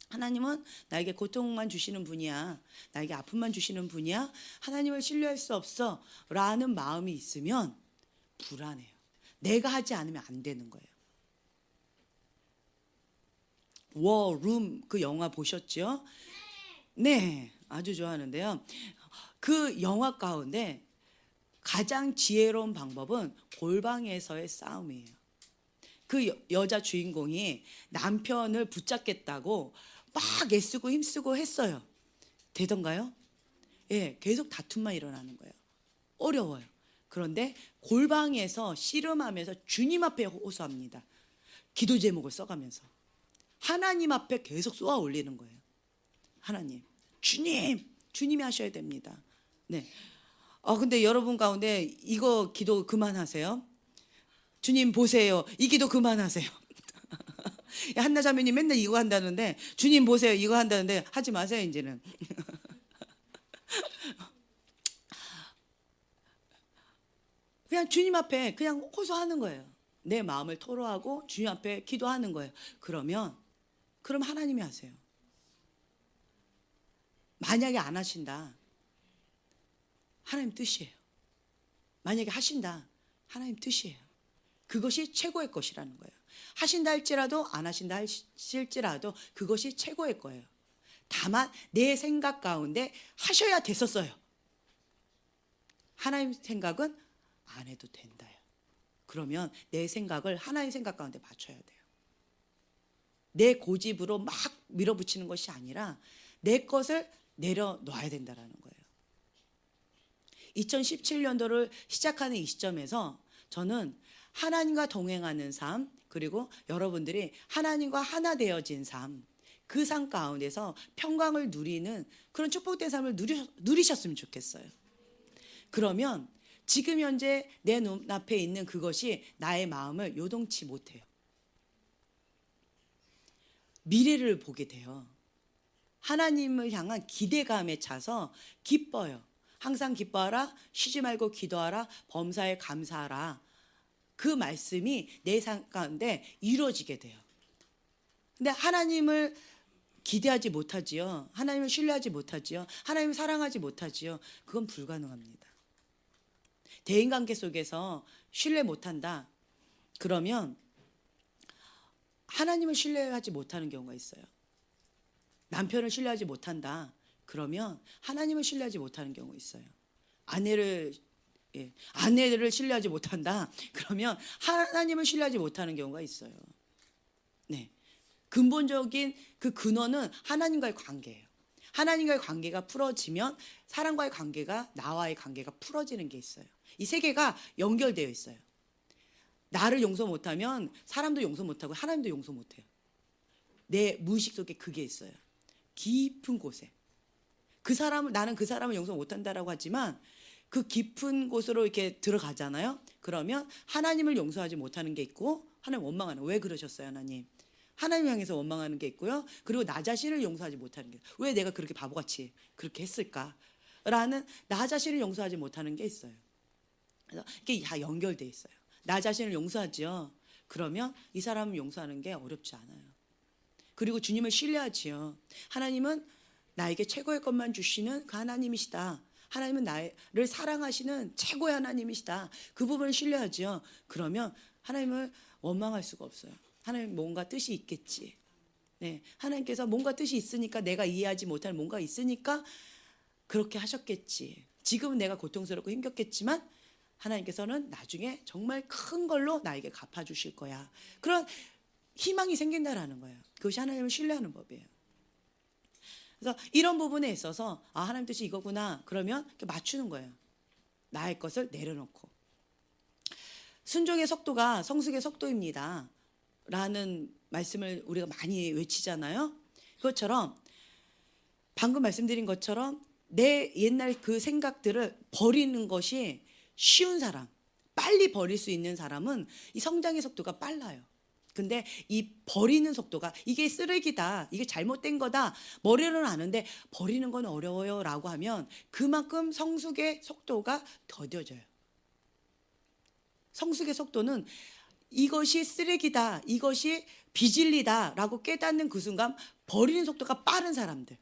Speaker 1: 하나님은 나에게 고통만 주시는 분이야. 나에게 아픔만 주시는 분이야. 하나님을 신뢰할 수 없어 라는 마음이 있으면 불안해요. 내가 하지 않으면 안 되는 거예요. 워룸 그 영화 보셨죠? 네, 아주 좋아하는데요. 그 영화 가운데 가장 지혜로운 방법은 골방에서의 싸움이에요. 그 여자 주인공이 남편을 붙잡겠다고 막 애쓰고 힘쓰고 했어요. 되던가요? 예, 계속 다툼만 일어나는 거예요. 어려워요. 그런데 골방에서 씨름하면서 주님 앞에 호소합니다. 기도 제목을 써가면서 하나님 앞에 계속 쏘아 올리는 거예요. 하나님, 주님이 하셔야 됩니다. 네. 근데 여러분 가운데 이거 기도 그만하세요. 주님 보세요. 이 기도 그만하세요. 한나 자매님 맨날 이거 한다는데, 주님 보세요. 이거 한다는데 하지 마세요 이제는. 그냥 주님 앞에 그냥 호소하는 거예요. 내 마음을 토로하고 주님 앞에 기도하는 거예요. 그럼 하나님이 하세요. 만약에 안 하신다, 하나님 뜻이에요. 만약에 하신다, 하나님 뜻이에요. 그것이 최고의 것이라는 거예요. 하신다 할지라도 안 하신다 할지라도 그것이 최고의 거예요. 다만 내 생각 가운데 하셔야 됐었어요. 하나님 생각은 안 해도 된다요. 그러면 내 생각을 하나님 생각 가운데 맞춰야 돼요. 내 고집으로 막 밀어붙이는 것이 아니라 내 것을 내려놔야 된다는 거예요. 2017년도를 시작하는 이 시점에서 저는 하나님과 동행하는 삶, 그리고 여러분들이 하나님과 하나 되어진 삶, 그 삶 가운데서 평강을 누리는 그런 축복된 삶을 누리셨으면 좋겠어요. 그러면 지금 현재 내 눈앞에 있는 그것이 나의 마음을 요동치 못해요. 미래를 보게 돼요. 하나님을 향한 기대감에 차서 기뻐요. 항상 기뻐하라, 쉬지 말고 기도하라, 범사에 감사하라. 그 말씀이 내 삶 가운데 이루어지게 돼요. 근데 하나님을 기대하지 못하지요. 하나님을 신뢰하지 못하지요. 하나님을 사랑하지 못하지요. 그건 불가능합니다. 대인관계 속에서 신뢰 못한다. 그러면 하나님을 신뢰하지 못하는 경우가 있어요. 남편을 신뢰하지 못한다. 그러면 하나님을 신뢰하지 못하는 경우가 있어요. 아내를 신뢰하지 못한다. 그러면 하나님을 신뢰하지 못하는 경우가 있어요. 네. 근본적인 그 근원은 하나님과의 관계예요. 하나님과의 관계가 풀어지면 사람과의 관계가, 나와의 관계가 풀어지는 게 있어요. 이 세 개가 연결되어 있어요. 나를 용서 못하면 사람도 용서 못하고 하나님도 용서 못해요. 내 무의식 속에 그게 있어요. 깊은 곳에. 나는 그 사람을 용서 못한다라고 하지만 그 깊은 곳으로 이렇게 들어가잖아요. 그러면 하나님을 용서하지 못하는 게 있고, 하나님 원망하는, 왜 그러셨어요 하나님? 하나님 향해서 원망하는 게 있고요. 그리고 나 자신을 용서하지 못하는 게, 왜 내가 그렇게 바보같이 그렇게 했을까? 라는 나 자신을 용서하지 못하는 게 있어요. 그래서 이게 다 연결돼 있어요. 나 자신을 용서하지요. 그러면 이 사람을 용서하는 게 어렵지 않아요. 그리고 주님을 신뢰하지요. 하나님은 나에게 최고의 것만 주시는 그 하나님이시다. 하나님은 나를 사랑하시는 최고의 하나님이시다. 그 부분을 신뢰하지요. 그러면 하나님을 원망할 수가 없어요. 하나님 뭔가 뜻이 있겠지. 네, 하나님께서 뭔가 뜻이 있으니까, 내가 이해하지 못할 뭔가 있으니까 그렇게 하셨겠지. 지금은 내가 고통스럽고 힘겹겠지만 하나님께서는 나중에 정말 큰 걸로 나에게 갚아주실 거야. 그런 희망이 생긴다라는 거예요. 그것이 하나님을 신뢰하는 법이에요. 그래서 이런 부분에 있어서 하나님 뜻이 이거구나. 그러면 이렇게 맞추는 거예요. 나의 것을 내려놓고. 순종의 속도가 성숙의 속도입니다. 라는 말씀을 우리가 많이 외치잖아요. 그것처럼 방금 말씀드린 것처럼 내 옛날 그 생각들을 버리는 것이 쉬운 사람, 빨리 버릴 수 있는 사람은 이 성장의 속도가 빨라요. 근데 이 버리는 속도가, 이게 쓰레기다, 이게 잘못된 거다, 머리로는 아는데 버리는 건 어려워요 라고 하면 그만큼 성숙의 속도가 더뎌져요. 성숙의 속도는 이것이 쓰레기다, 이것이 비진리다 라고 깨닫는 그 순간 버리는 속도가 빠른 사람들,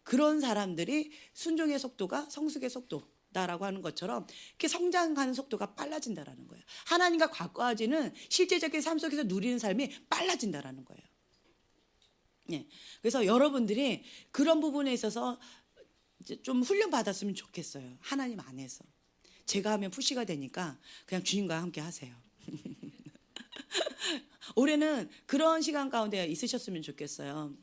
Speaker 1: 그런 사람들이 순종의 속도가 성숙의 속도다라고 하는 것처럼 이렇게 성장하는 속도가 빨라진다라는 거예요. 하나님과 가까워지는 실제적인 삶 속에서 누리는 삶이 빨라진다라는 거예요. 네. 그래서 여러분들이 그런 부분에 있어서 좀 훈련 받았으면 좋겠어요. 하나님 안에서. 제가 하면 푸시가 되니까 그냥 주님과 함께 하세요. 올해는 그런 시간 가운데 있으셨으면 좋겠어요.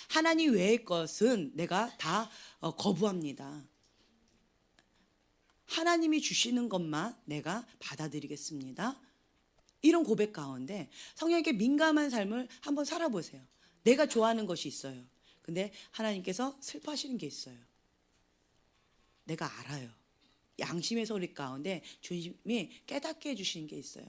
Speaker 1: 하나님 외의 것은 내가 다 거부합니다. 하나님이 주시는 것만 내가 받아들이겠습니다. 이런 고백 가운데 성령에게 민감한 삶을 한번 살아보세요. 내가 좋아하는 것이 있어요. 근데 하나님께서 슬퍼하시는 게 있어요. 내가 알아요. 양심의 소리 가운데 주님이 깨닫게 해주시는 게 있어요.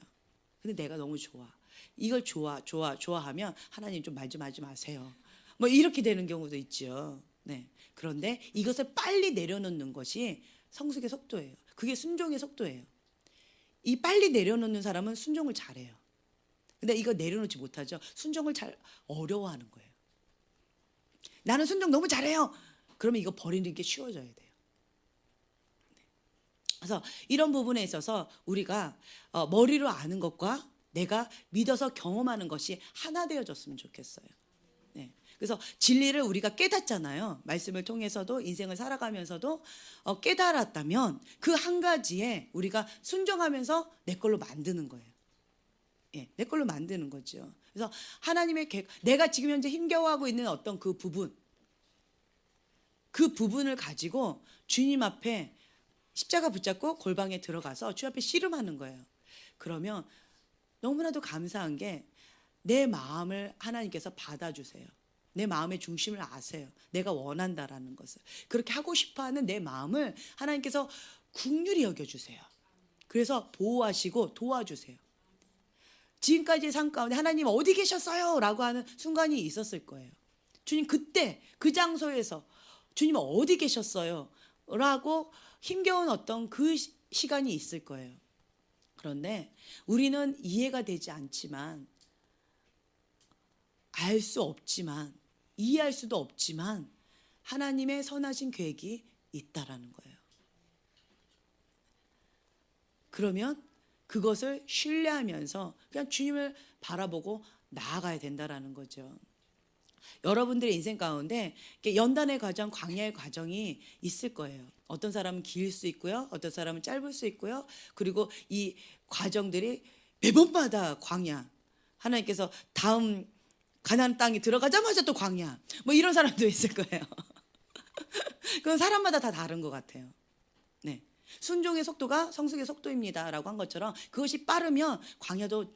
Speaker 1: 근데 내가 너무 좋아. 이걸 좋아하면 하나님 좀 말 좀 하지 마세요. 뭐 이렇게 되는 경우도 있죠. 네. 그런데 이것을 빨리 내려놓는 것이 성숙의 속도예요. 그게 순종의 속도예요. 이 빨리 내려놓는 사람은 순종을 잘해요. 근데 이거 내려놓지 못하죠. 순종을 잘 어려워하는 거예요. 나는 순종 너무 잘해요. 그러면 이거 버리는 게 쉬워져야 돼요. 그래서 이런 부분에 있어서 우리가 머리로 아는 것과 내가 믿어서 경험하는 것이 하나 되어졌으면 좋겠어요. 네. 그래서 진리를 우리가 깨닫잖아요. 말씀을 통해서도 인생을 살아가면서도 깨달았다면 그 한 가지에 우리가 순종하면서 내 걸로 만드는 거예요. 예, 내 걸로 만드는 거죠. 그래서 하나님의 내가 지금 현재 힘겨워하고 있는 어떤 그 부분을 가지고 주님 앞에 십자가 붙잡고 골방에 들어가서 주 앞에 씨름하는 거예요. 그러면 너무나도 감사한 게 내 마음을 하나님께서 받아주세요. 내 마음의 중심을 아세요. 내가 원한다라는 것을. 그렇게 하고 싶어하는 내 마음을 하나님께서 긍휼히 여겨주세요. 그래서 보호하시고 도와주세요. 지금까지의 삶 가운데 하나님 어디 계셨어요? 라고 하는 순간이 있었을 거예요. 주님 그때 그 장소에서 주님 어디 계셨어요? 라고 힘겨운 어떤 그 시간이 있을 거예요. 그런데 우리는 이해가 되지 않지만 알 수 없지만 이해할 수도 없지만 하나님의 선하신 계획이 있다라는 거예요. 그러면 그것을 신뢰하면서 그냥 주님을 바라보고 나아가야 된다라는 거죠. 여러분들의 인생 가운데 연단의 과정, 광야의 과정이 있을 거예요. 어떤 사람은 길 수 있고요. 어떤 사람은 짧을 수 있고요. 그리고 이 과정들이 매번마다 광야. 하나님께서 다음 가나안 땅에 들어가자마자 또 광야. 뭐 이런 사람도 있을 거예요. 그건 사람마다 다 다른 것 같아요. 네. 순종의 속도가 성숙의 속도입니다라고 한 것처럼 그것이 빠르면 광야도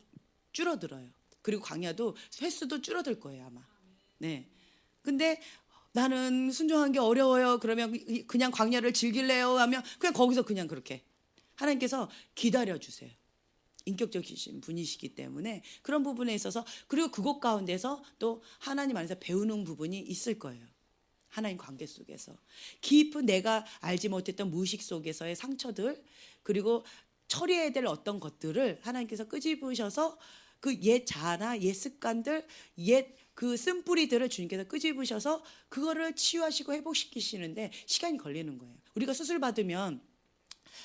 Speaker 1: 줄어들어요. 그리고 광야도 횟수도 줄어들 거예요, 아마. 네. 근데 나는 순종한 게 어려워요. 그러면 그냥 광야를 즐길래요 하면 그냥 거기서 그냥 그렇게 하나님께서 기다려 주세요. 인격적이신 분이시기 때문에 그런 부분에 있어서 그리고 그곳 가운데서 또 하나님 안에서 배우는 부분이 있을 거예요. 하나님 관계 속에서 깊은 내가 알지 못했던 무의식 속에서의 상처들 그리고 처리해야 될 어떤 것들을 하나님께서 끄집으셔서 그 옛 자아나 옛 습관들 옛 그 쓴뿌리들을 주님께서 끄집으셔서 그거를 치유하시고 회복시키시는데 시간이 걸리는 거예요. 우리가 수술 받으면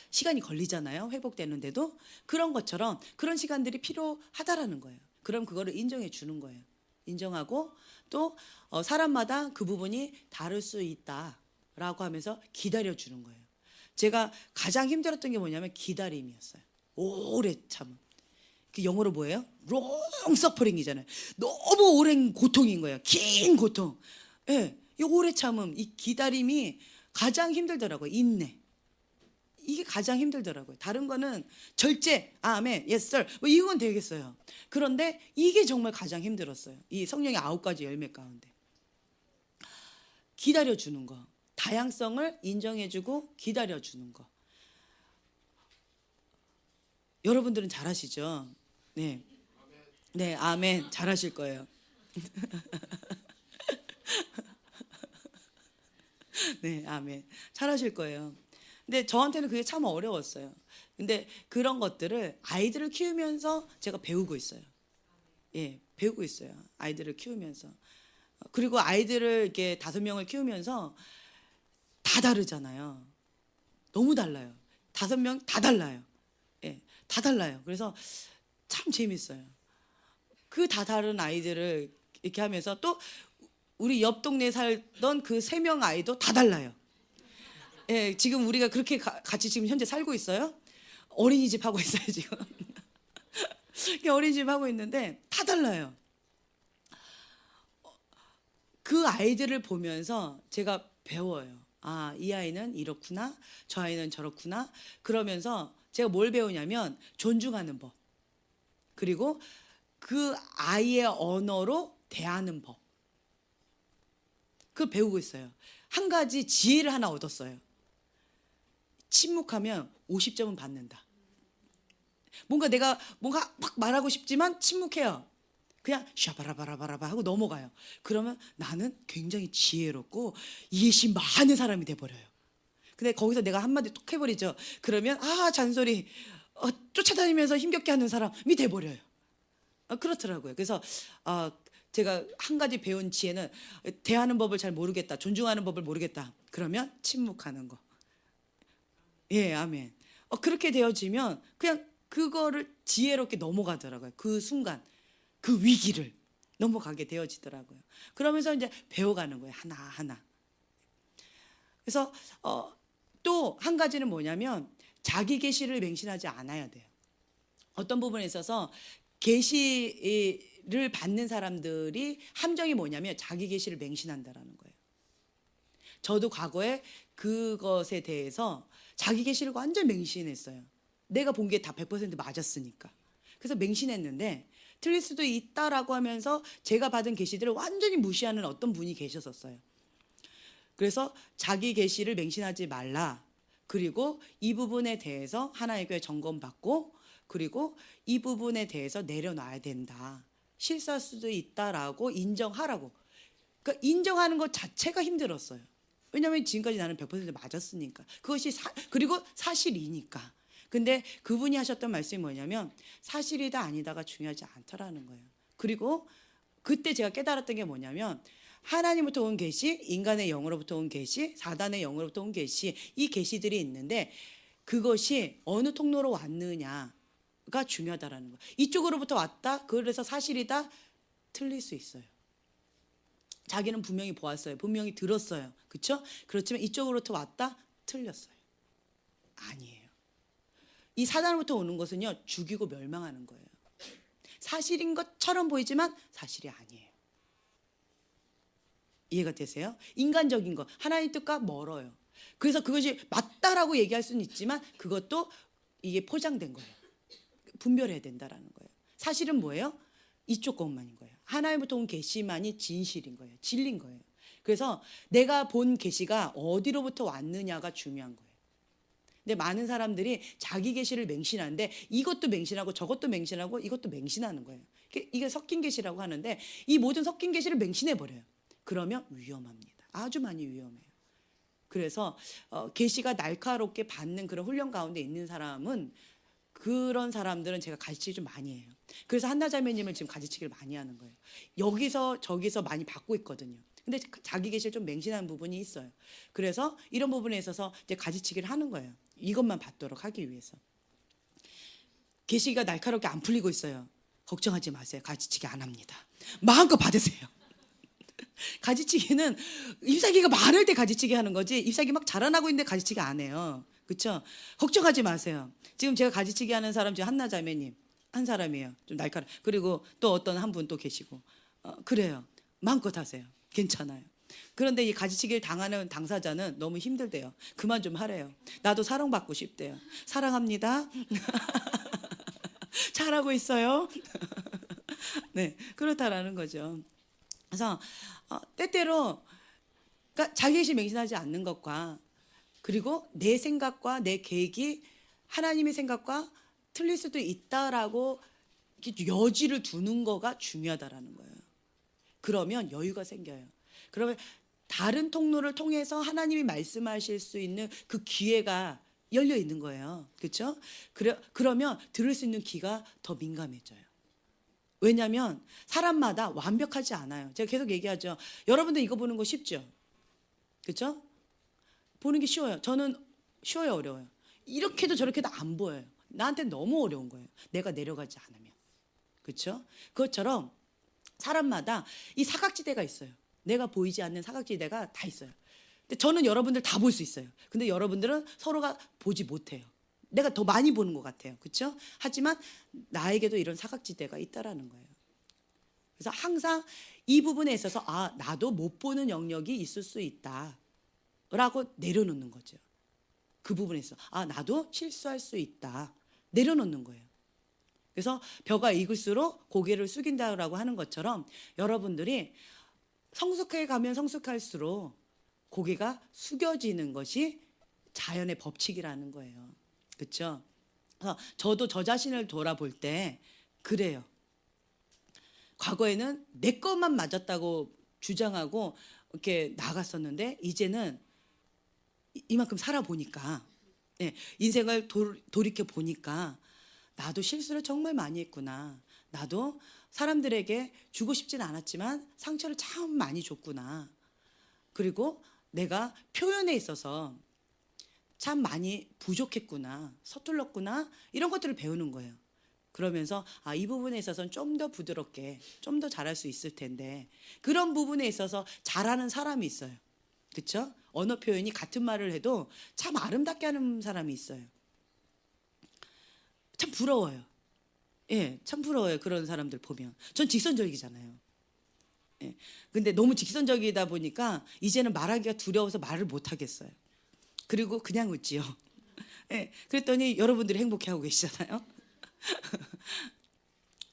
Speaker 1: 시간이 걸리잖아요. 회복되는데도 그런 것처럼 그런 시간들이 필요하다라는 거예요. 그럼 그거를 인정해 주는 거예요. 인정하고 또 사람마다 그 부분이 다를 수 있다라고 하면서 기다려 주는 거예요. 제가 가장 힘들었던 게 뭐냐면 기다림이었어요. 오래 참음. 그 영어로 뭐예요? long suffering이잖아요. 너무 오랜 고통인 거예요. 긴 고통. 예, 이 오래 참음, 이 기다림이 가장 힘들더라고요. 인내. 이게 가장 힘들더라고요. 다른 거는 절제, 아멘, yes sir, 뭐 이건 되겠어요. 그런데 이게 정말 가장 힘들었어요. 이 성령의 9가지 열매 가운데 기다려주는 거, 다양성을 인정해주고 기다려주는 거. 여러분들은 잘하시죠? 네, 네, 아멘, 잘하실 거예요. 네, 아멘, 잘하실 거예요. 근데 저한테는 그게 참 어려웠어요. 근데 그런 것들을 아이들을 키우면서 제가 배우고 있어요. 예, 배우고 있어요. 아이들을 키우면서. 그리고 아이들을 이렇게 5명을 키우면서 다 다르잖아요. 너무 달라요. 5명 다 달라요. 예, 다 달라요. 그래서 참 재밌어요. 그 다 다른 아이들을 이렇게 하면서 또 우리 옆 동네에 살던 그 3명 아이도 다 달라요. 예, 지금 우리가 그렇게 같이 지금 현재 살고 있어요. 어린이집 하고 있어요 지금. 어린이집 하고 있는데 다 달라요. 그 아이들을 보면서 제가 배워요. 아, 이 아이는 이렇구나, 저 아이는 저렇구나. 그러면서 제가 뭘 배우냐면 존중하는 법, 그리고 그 아이의 언어로 대하는 법, 그걸 배우고 있어요. 한 가지 지혜를 하나 얻었어요. 침묵하면 50점은 받는다. 내가 뭔가 막 말하고 싶지만 침묵해요. 그냥 샤바라바라바라바 하고 넘어가요. 그러면 나는 굉장히 지혜롭고 이해심 많은 사람이 돼버려요. 근데 거기서 내가 한마디 톡 해버리죠. 그러면 잔소리 쫓아다니면서 힘겹게 하는 사람이 돼버려요. 그렇더라고요. 그래서 제가 한 가지 배운 지혜는 대하는 법을 잘 모르겠다, 존중하는 법을 모르겠다, 그러면 침묵하는 거. 예, 아멘. 그렇게 되어지면 그냥 그거를 지혜롭게 넘어가더라고요. 그 순간 그 위기를 넘어가게 되어지더라고요. 그러면서 이제 배워가는 거예요, 하나하나. 그래서 또 한 가지는 뭐냐면 자기 계시를 맹신하지 않아야 돼요. 어떤 부분에 있어서 계시를 받는 사람들이 함정이 뭐냐면 자기 계시를 맹신한다라는 거예요. 저도 과거에 그것에 대해서 자기 계시를 완전 맹신했어요. 내가 본 게 다 100% 맞았으니까. 그래서 맹신했는데 틀릴 수도 있다라고 하면서 제가 받은 계시들을 완전히 무시하는 어떤 분이 계셨었어요. 그래서 자기 계시를 맹신하지 말라. 그리고 이 부분에 대해서 하나의 교회 점검받고, 그리고 이 부분에 대해서 내려놔야 된다. 실수할 수도 있다라고 인정하라고. 그러니까 인정하는 것 자체가 힘들었어요. 왜냐하면 지금까지 나는 100% 맞았으니까. 그것이 그리고 사실이니까. 근데 그분이 하셨던 말씀이 뭐냐면 사실이다 아니다가 중요하지 않더라는 거예요. 그리고 그때 제가 깨달았던 게 뭐냐면 하나님부터 온 계시, 인간의 영으로부터 온 계시, 사단의 영으로부터 온 계시, 이 계시들이 있는데 그것이 어느 통로로 왔느냐가 중요하다라는 거예요. 이쪽으로부터 왔다, 그래서 사실이다, 틀릴 수 있어요. 자기는 분명히 보았어요. 분명히 들었어요. 그렇죠? 그렇지만 이쪽으로부터 왔다, 틀렸어요. 아니에요. 이 사단으로부터 오는 것은요, 죽이고 멸망하는 거예요. 사실인 것처럼 보이지만 사실이 아니에요. 이해가 되세요? 인간적인 것, 하나님 뜻과 멀어요. 그래서 그것이 맞다라고 얘기할 수는 있지만 그것도 이게 포장된 거예요. 분별해야 된다라는 거예요. 사실은 뭐예요? 이쪽 것만인 거예요. 하나님부터 온 계시만이 진실인 거예요. 진리인 거예요. 그래서 내가 본 계시가 어디로부터 왔느냐가 중요한 거예요. 근데 많은 사람들이 자기 계시를 맹신하는데 이것도 맹신하고 저것도 맹신하고 이것도 맹신하는 거예요. 이게 섞인 계시라고 하는데 이 모든 섞인 계시를 맹신해 버려요. 그러면 위험합니다. 아주 많이 위험해요. 그래서 계시가 날카롭게 받는 그런 훈련 가운데 있는 사람은, 그런 사람들은 제가 가르치기 좀 많이 해요. 그래서 한나자매님을 지금 가르치기를 많이 하는 거예요. 여기서 저기서 많이 받고 있거든요. 근데 자기 계시를 좀 맹신하는 부분이 있어요. 그래서 이런 부분에 있어서 이제 가르치기를 하는 거예요. 이것만 받도록 하기 위해서. 계시가 날카롭게 안 풀리고 있어요. 걱정하지 마세요. 가르치기 안 합니다. 마음껏 받으세요. 가지치기는 잎사귀가 많을 때 가지치기 하는 거지, 잎사귀 막 자라나고 있는데 가지치기 안 해요. 그렇죠? 걱정하지 마세요. 지금 제가 가지치기 하는 사람 중에 한나자매님 한 사람이에요. 좀 날카로워. 그리고 또 어떤 한 분 또 계시고. 그래요. 마음껏 하세요. 괜찮아요. 그런데 이 가지치기를 당하는 당사자는 너무 힘들대요. 그만 좀 하래요. 나도 사랑받고 싶대요. 사랑합니다. 잘하고 있어요. 네, 그렇다라는 거죠. 그래서 때때로 그러니까 자기 계시 맹신하지 않는 것과, 그리고 내 생각과 내 계획이 하나님의 생각과 틀릴 수도 있다라고 이렇게 여지를 두는 거가 중요하다라는 거예요. 그러면 여유가 생겨요. 그러면 다른 통로를 통해서 하나님이 말씀하실 수 있는 그 기회가 열려 있는 거예요. 그렇죠? 그러면 들을 수 있는 귀가 더 민감해져요. 왜냐하면 사람마다 완벽하지 않아요. 제가 계속 얘기하죠. 여러분들 이거 보는 거 쉽죠? 그렇죠? 보는 게 쉬워요. 저는 쉬워요, 어려워요? 이렇게도 저렇게도 안 보여요. 나한테 너무 어려운 거예요. 내가 내려가지 않으면. 그렇죠? 그것처럼 사람마다 이 사각지대가 있어요. 내가 보이지 않는 사각지대가 다 있어요. 근데 저는 여러분들 다 볼 수 있어요. 근데 여러분들은 서로가 보지 못해요. 내가 더 많이 보는 것 같아요. 그렇죠? 하지만 나에게도 이런 사각지대가 있다라는 거예요. 그래서 항상 이 부분에 있어서 나도 못 보는 영역이 있을 수 있다라고 내려놓는 거죠. 그 부분에 있어 나도 실수할 수 있다 내려놓는 거예요. 그래서 벼가 익을수록 고개를 숙인다라고 하는 것처럼 여러분들이 성숙해 가면 성숙할수록 고개가 숙여지는 것이 자연의 법칙이라는 거예요. 그렇죠? 저도 저 자신을 돌아볼 때 그래요. 과거에는 내 것만 맞았다고 주장하고 이렇게 나갔었는데 이제는 이만큼 살아보니까 인생을 돌이켜 보니까 나도 실수를 정말 많이 했구나. 나도 사람들에게 주고 싶진 않았지만 상처를 참 많이 줬구나. 그리고 내가 표현에 있어서 참 많이 부족했구나. 서툴렀구나. 이런 것들을 배우는 거예요. 그러면서 이 부분에 있어서는 좀 더 부드럽게 좀 더 잘할 수 있을 텐데 그런 부분에 있어서 잘하는 사람이 있어요. 그렇죠? 언어 표현이 같은 말을 해도 참 아름답게 하는 사람이 있어요. 참 부러워요. 참 부러워요. 그런 사람들 보면. 전 직선적이잖아요. 근데 너무 직선적이다 보니까 이제는 말하기가 두려워서 말을 못 하겠어요. 그리고 그냥 웃지요. 그랬더니 여러분들이 행복해하고 계시잖아요.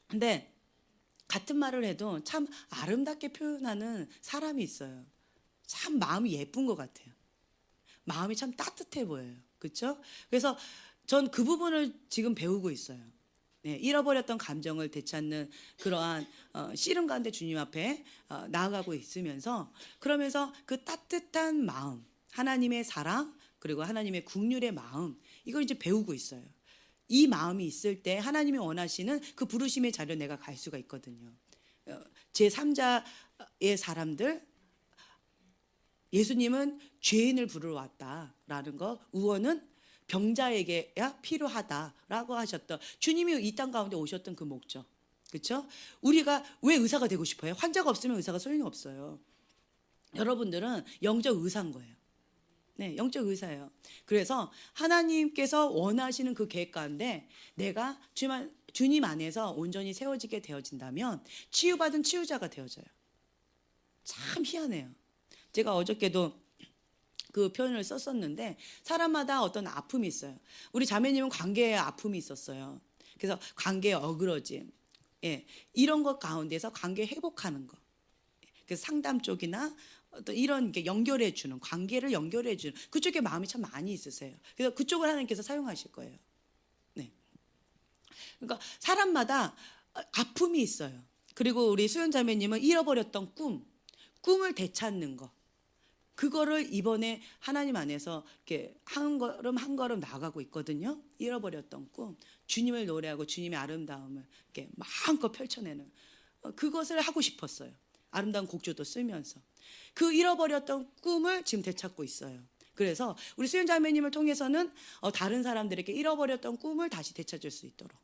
Speaker 1: 근데 같은 말을 해도 참 아름답게 표현하는 사람이 있어요. 참 마음이 예쁜 것 같아요. 마음이 참 따뜻해 보여요. 그렇죠? 그래서 전 그 부분을 지금 배우고 있어요. 잃어버렸던 감정을 되찾는 그러한 씨름 가운데 주님 앞에 나아가고 있으면서 그러면서 그 따뜻한 마음, 하나님의 사랑 그리고 하나님의 국률의 마음 이걸 이제 배우고 있어요. 이 마음이 있을 때 하나님이 원하시는 그 부르심의 자리로 내가 갈 수가 있거든요. 제3자의 사람들 예수님은 죄인을 부르러 왔다라는 거 의원은 병자에게야 필요하다라고 하셨던 주님이 이 땅 가운데 오셨던 그 목적. 그렇죠? 우리가 왜 의사가 되고 싶어요? 환자가 없으면 의사가 소용이 없어요. 여러분들은 영적 의사인 거예요. 영적 의사예요. 그래서 하나님께서 원하시는 그 계획 가운데 내가 주님 안에서 온전히 세워지게 되어진다면 치유받은 치유자가 되어져요. 참 희한해요. 제가 어저께도 그 표현을 썼었는데 사람마다 어떤 아픔이 있어요. 우리 자매님은 관계에 아픔이 있었어요. 그래서 관계에 어그러짐, 이런 것 가운데서 관계 회복하는 거. 그래서 상담 쪽이나 어떤 이런 게 연결해 주는 관계를 연결해 주는 그쪽에 마음이 참 많이 있으세요. 그래서 그쪽을 하나님께서 사용하실 거예요. 그러니까 사람마다 아픔이 있어요. 그리고 우리 수연 자매님은 잃어버렸던 꿈을 되찾는 거. 그거를 이번에 하나님 안에서 이렇게 한 걸음 나아가고 있거든요. 잃어버렸던 꿈, 주님을 노래하고 주님의 아름다움을 이렇게 마음껏 펼쳐내는 그것을 하고 싶었어요. 아름다운 곡조도 쓰면서 그 잃어버렸던 꿈을 지금 되찾고 있어요. 그래서 우리 수연 자매님을 통해서는 다른 사람들에게 잃어버렸던 꿈을 다시 되찾을 수 있도록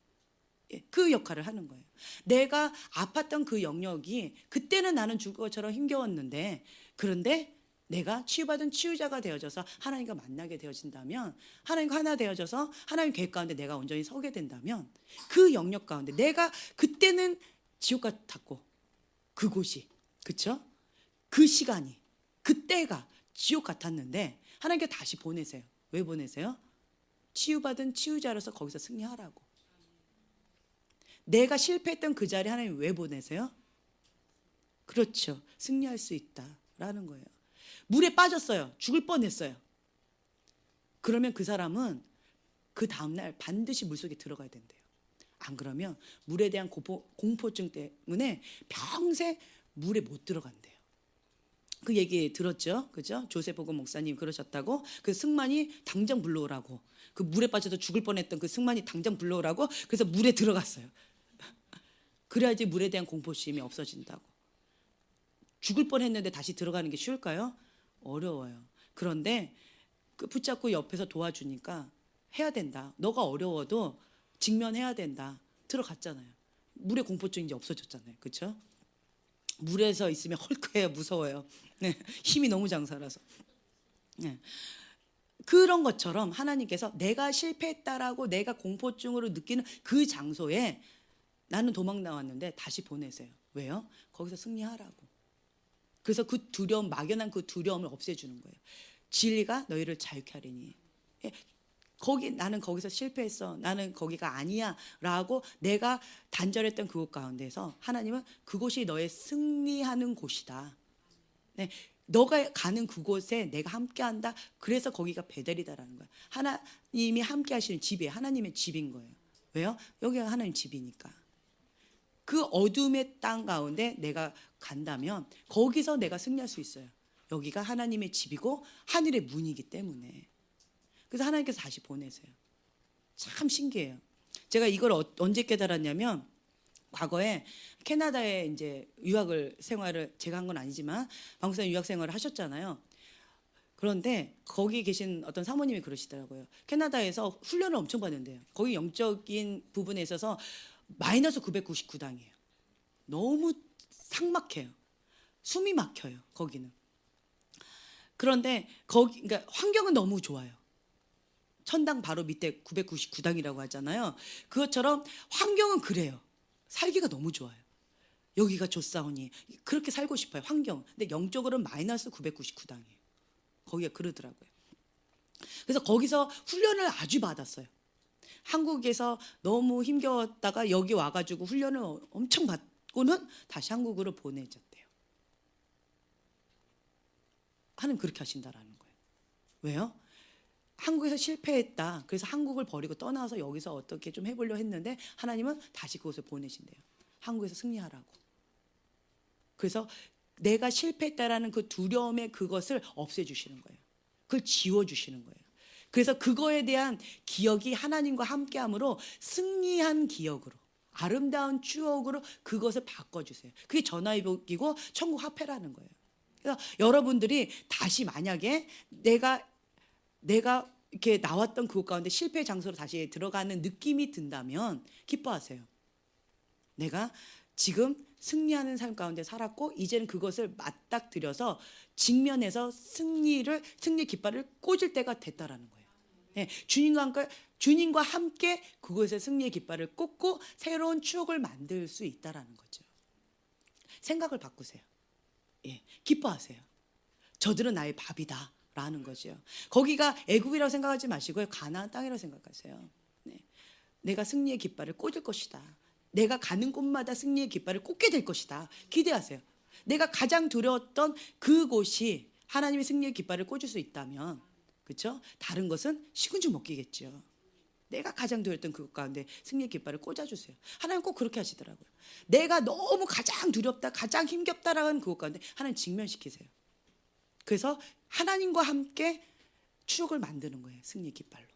Speaker 1: 그 역할을 하는 거예요. 내가 아팠던 그 영역이 그때는 나는 죽을 것처럼 힘겨웠는데 그런데 내가 치유받은 치유자가 되어져서 하나님과 만나게 되어진다면 하나님과 하나 되어져서 하나님 계획 가운데 내가 온전히 서게 된다면 그 영역 가운데 내가 그때는 지옥 같았고 그곳이 그렇죠? 그 시간이 그때가 지옥 같았는데 하나님께 다시 보내세요. 왜 보내세요? 치유받은 치유자로서 거기서 승리하라고. 내가 실패했던 그 자리에 하나님 왜 보내세요? 그렇죠. 승리할 수 있다라는 거예요. 물에 빠졌어요. 죽을 뻔했어요. 그러면 그 사람은 그 다음날 반드시 물속에 들어가야 된대요. 안 그러면 물에 대한 공포증 때문에 평생 물에 못 들어간대요. 그 얘기 들었죠? 그죠? 조세복음 목사님 그러셨다고. 그 승만이 당장 불러오라고. 그 물에 빠져서 죽을 뻔했던 그 승만이 당장 불러오라고. 그래서 물에 들어갔어요. 그래야지 물에 대한 공포심이 없어진다고. 죽을 뻔했는데 다시 들어가는 게 쉬울까요? 어려워요. 그런데 그 붙잡고 옆에서 도와주니까 해야 된다. 너가 어려워도 직면해야 된다. 들어갔잖아요. 물의 공포증이 이제 없어졌잖아요. 그렇죠? 물에서 있으면 헐크해요. 무서워요. 힘이 너무 장사라서. 그런 것처럼 하나님께서 내가 실패했다라고 내가 공포증으로 느끼는 그 장소에 나는 도망 나왔는데 다시 보내세요. 왜요? 거기서 승리하라고. 그래서 그 두려움, 막연한 그 두려움을 없애주는 거예요. 진리가 너희를 자유케 하리니. 예, 나는 거기서 실패했어. 나는 거기가 아니야. 라고 내가 단절했던 그곳 가운데서 하나님은 그곳이 너의 승리하는 곳이다. 네, 너가 가는 그곳에 내가 함께한다. 그래서 거기가 베델이다라는 거야. 하나님이 함께 하시는 집이에요. 하나님의 집인 거예요. 왜요? 여기가 하나님 집이니까. 그 어둠의 땅 가운데 내가 간다면 거기서 내가 승리할 수 있어요. 여기가 하나님의 집이고 하늘의 문이기 때문에. 그래서 하나님께서 다시 보내세요. 참 신기해요. 제가 이걸 언제 깨달았냐면 과거에 캐나다에 이제 생활을 제가 한 건 아니지만 방송사 유학 생활을 하셨잖아요. 그런데 거기 계신 어떤 사모님이 그러시더라고요. 캐나다에서 훈련을 엄청 받는데요. 거기 영적인 부분에 있어서 마이너스 999당이에요. 너무 삭막해요. 숨이 막혀요. 거기는. 그런데 그러니까 환경은 너무 좋아요. 천당 바로 밑에 999당이라고 하잖아요. 그것처럼 환경은 그래요. 살기가 너무 좋아요. 여기가 좋사오니 그렇게 살고 싶어요. 환경. 근데 영적으로는 마이너스 999당이에요. 거기가 그러더라고요. 그래서 거기서 훈련을 아주 받았어요. 한국에서 너무 힘겨웠다가 여기 와가지고 훈련을 엄청 받고는 다시 한국으로 보내졌대요. 하나님 그렇게 하신다라는 거예요. 왜요? 한국에서 실패했다. 그래서 한국을 버리고 떠나서 여기서 어떻게 좀 해보려 했는데 하나님은 다시 그곳에 보내신대요. 한국에서 승리하라고. 그래서 내가 실패했다라는 그 두려움의 그것을 없애주시는 거예요. 그걸 지워주시는 거예요. 그래서 그거에 대한 기억이 하나님과 함께함으로 승리한 기억으로 아름다운 추억으로 그것을 바꿔주세요. 그게 전화위복이고 천국 화폐라는 거예요. 그래서 여러분들이 다시 만약에 내가 이렇게 나왔던 그곳 가운데 실패 장소로 다시 들어가는 느낌이 든다면 기뻐하세요. 내가 지금 승리하는 삶 가운데 살았고 이제는 그것을 맞닥뜨려서 직면해서 승리 깃발을 꽂을 때가 됐다라는 거예요. 네, 주님과 함께 그곳에 승리의 깃발을 꽂고 새로운 추억을 만들 수 있다라는 거죠. 생각을 바꾸세요. 예, 기뻐하세요. 저들은 나의 밥이다. 라는 거죠. 거기가 애굽이라고 생각하지 마시고요. 가나안 땅이라고 생각하세요. 네. 내가 승리의 깃발을 꽂을 것이다. 내가 가는 곳마다 승리의 깃발을 꽂게 될 것이다. 기대하세요. 내가 가장 두려웠던 그곳이 하나님의 승리의 깃발을 꽂을 수 있다면, 그렇죠? 다른 것은 식은죽 먹기겠죠. 내가 가장 두려웠던 그것 가운데 승리의 깃발을 꽂아주세요. 하나님 꼭 그렇게 하시더라고요. 내가 너무 가장 두렵다, 가장 힘겹다라는 그것 가운데 하나님 직면시키세요. 그래서 하나님과 함께 추억을 만드는 거예요. 승리의 깃발로.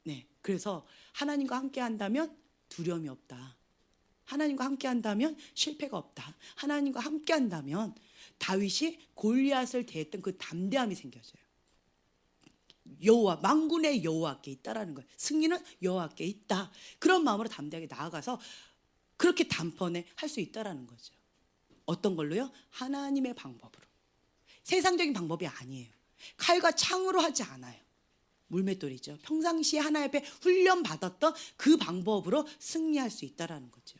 Speaker 1: 네, 그래서 하나님과 함께 한다면 두려움이 없다. 하나님과 함께 한다면 실패가 없다. 하나님과 함께 한다면 다윗이 골리앗을 대했던 그 담대함이 생겨져요. 만군의 여호와께 있다라는 거예요. 승리는 여호와께 있다. 그런 마음으로 담대하게 나아가서 그렇게 단번에 할 수 있다라는 거죠. 어떤 걸로요? 하나님의 방법으로. 세상적인 방법이 아니에요. 칼과 창으로 하지 않아요. 물맷돌이죠. 평상시에 하나님 앞에 훈련받았던 그 방법으로 승리할 수 있다라는 거죠.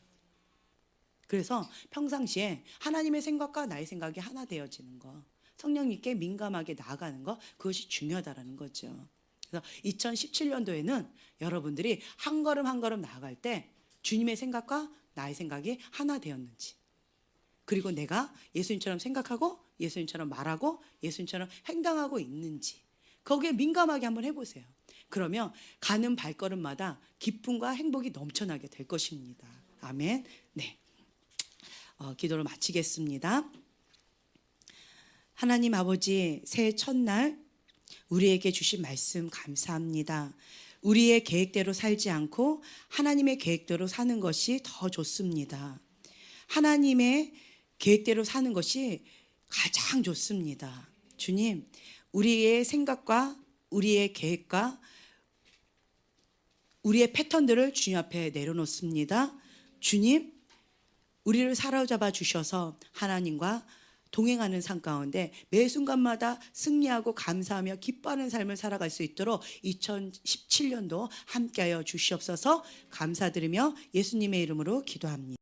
Speaker 1: 그래서 평상시에 하나님의 생각과 나의 생각이 하나 되어지는 거, 성령님께 민감하게 나아가는 거, 그것이 중요하다라는 거죠. 그래서 2017년도에는 여러분들이 한 걸음 한 걸음 나아갈 때 주님의 생각과 나의 생각이 하나 되었는지, 그리고 내가 예수님처럼 생각하고 예수님처럼 말하고 예수님처럼 행동하고 있는지 거기에 민감하게 한번 해보세요. 그러면 가는 발걸음마다 기쁨과 행복이 넘쳐나게 될 것입니다. 아멘. 네, 기도를 마치겠습니다. 하나님 아버지, 새해 첫날 우리에게 주신 말씀 감사합니다. 우리의 계획대로 살지 않고 하나님의 계획대로 사는 것이 더 좋습니다. 하나님의 계획대로 사는 것이 가장 좋습니다. 주님, 우리의 생각과 우리의 계획과 우리의 패턴들을 주님 앞에 내려놓습니다. 주님, 우리를 사로잡아 주셔서 하나님과 동행하는 삶 가운데 매 순간마다 승리하고 감사하며 기뻐하는 삶을 살아갈 수 있도록 2017년도 함께하여 주시옵소서. 감사드리며 예수님의 이름으로 기도합니다.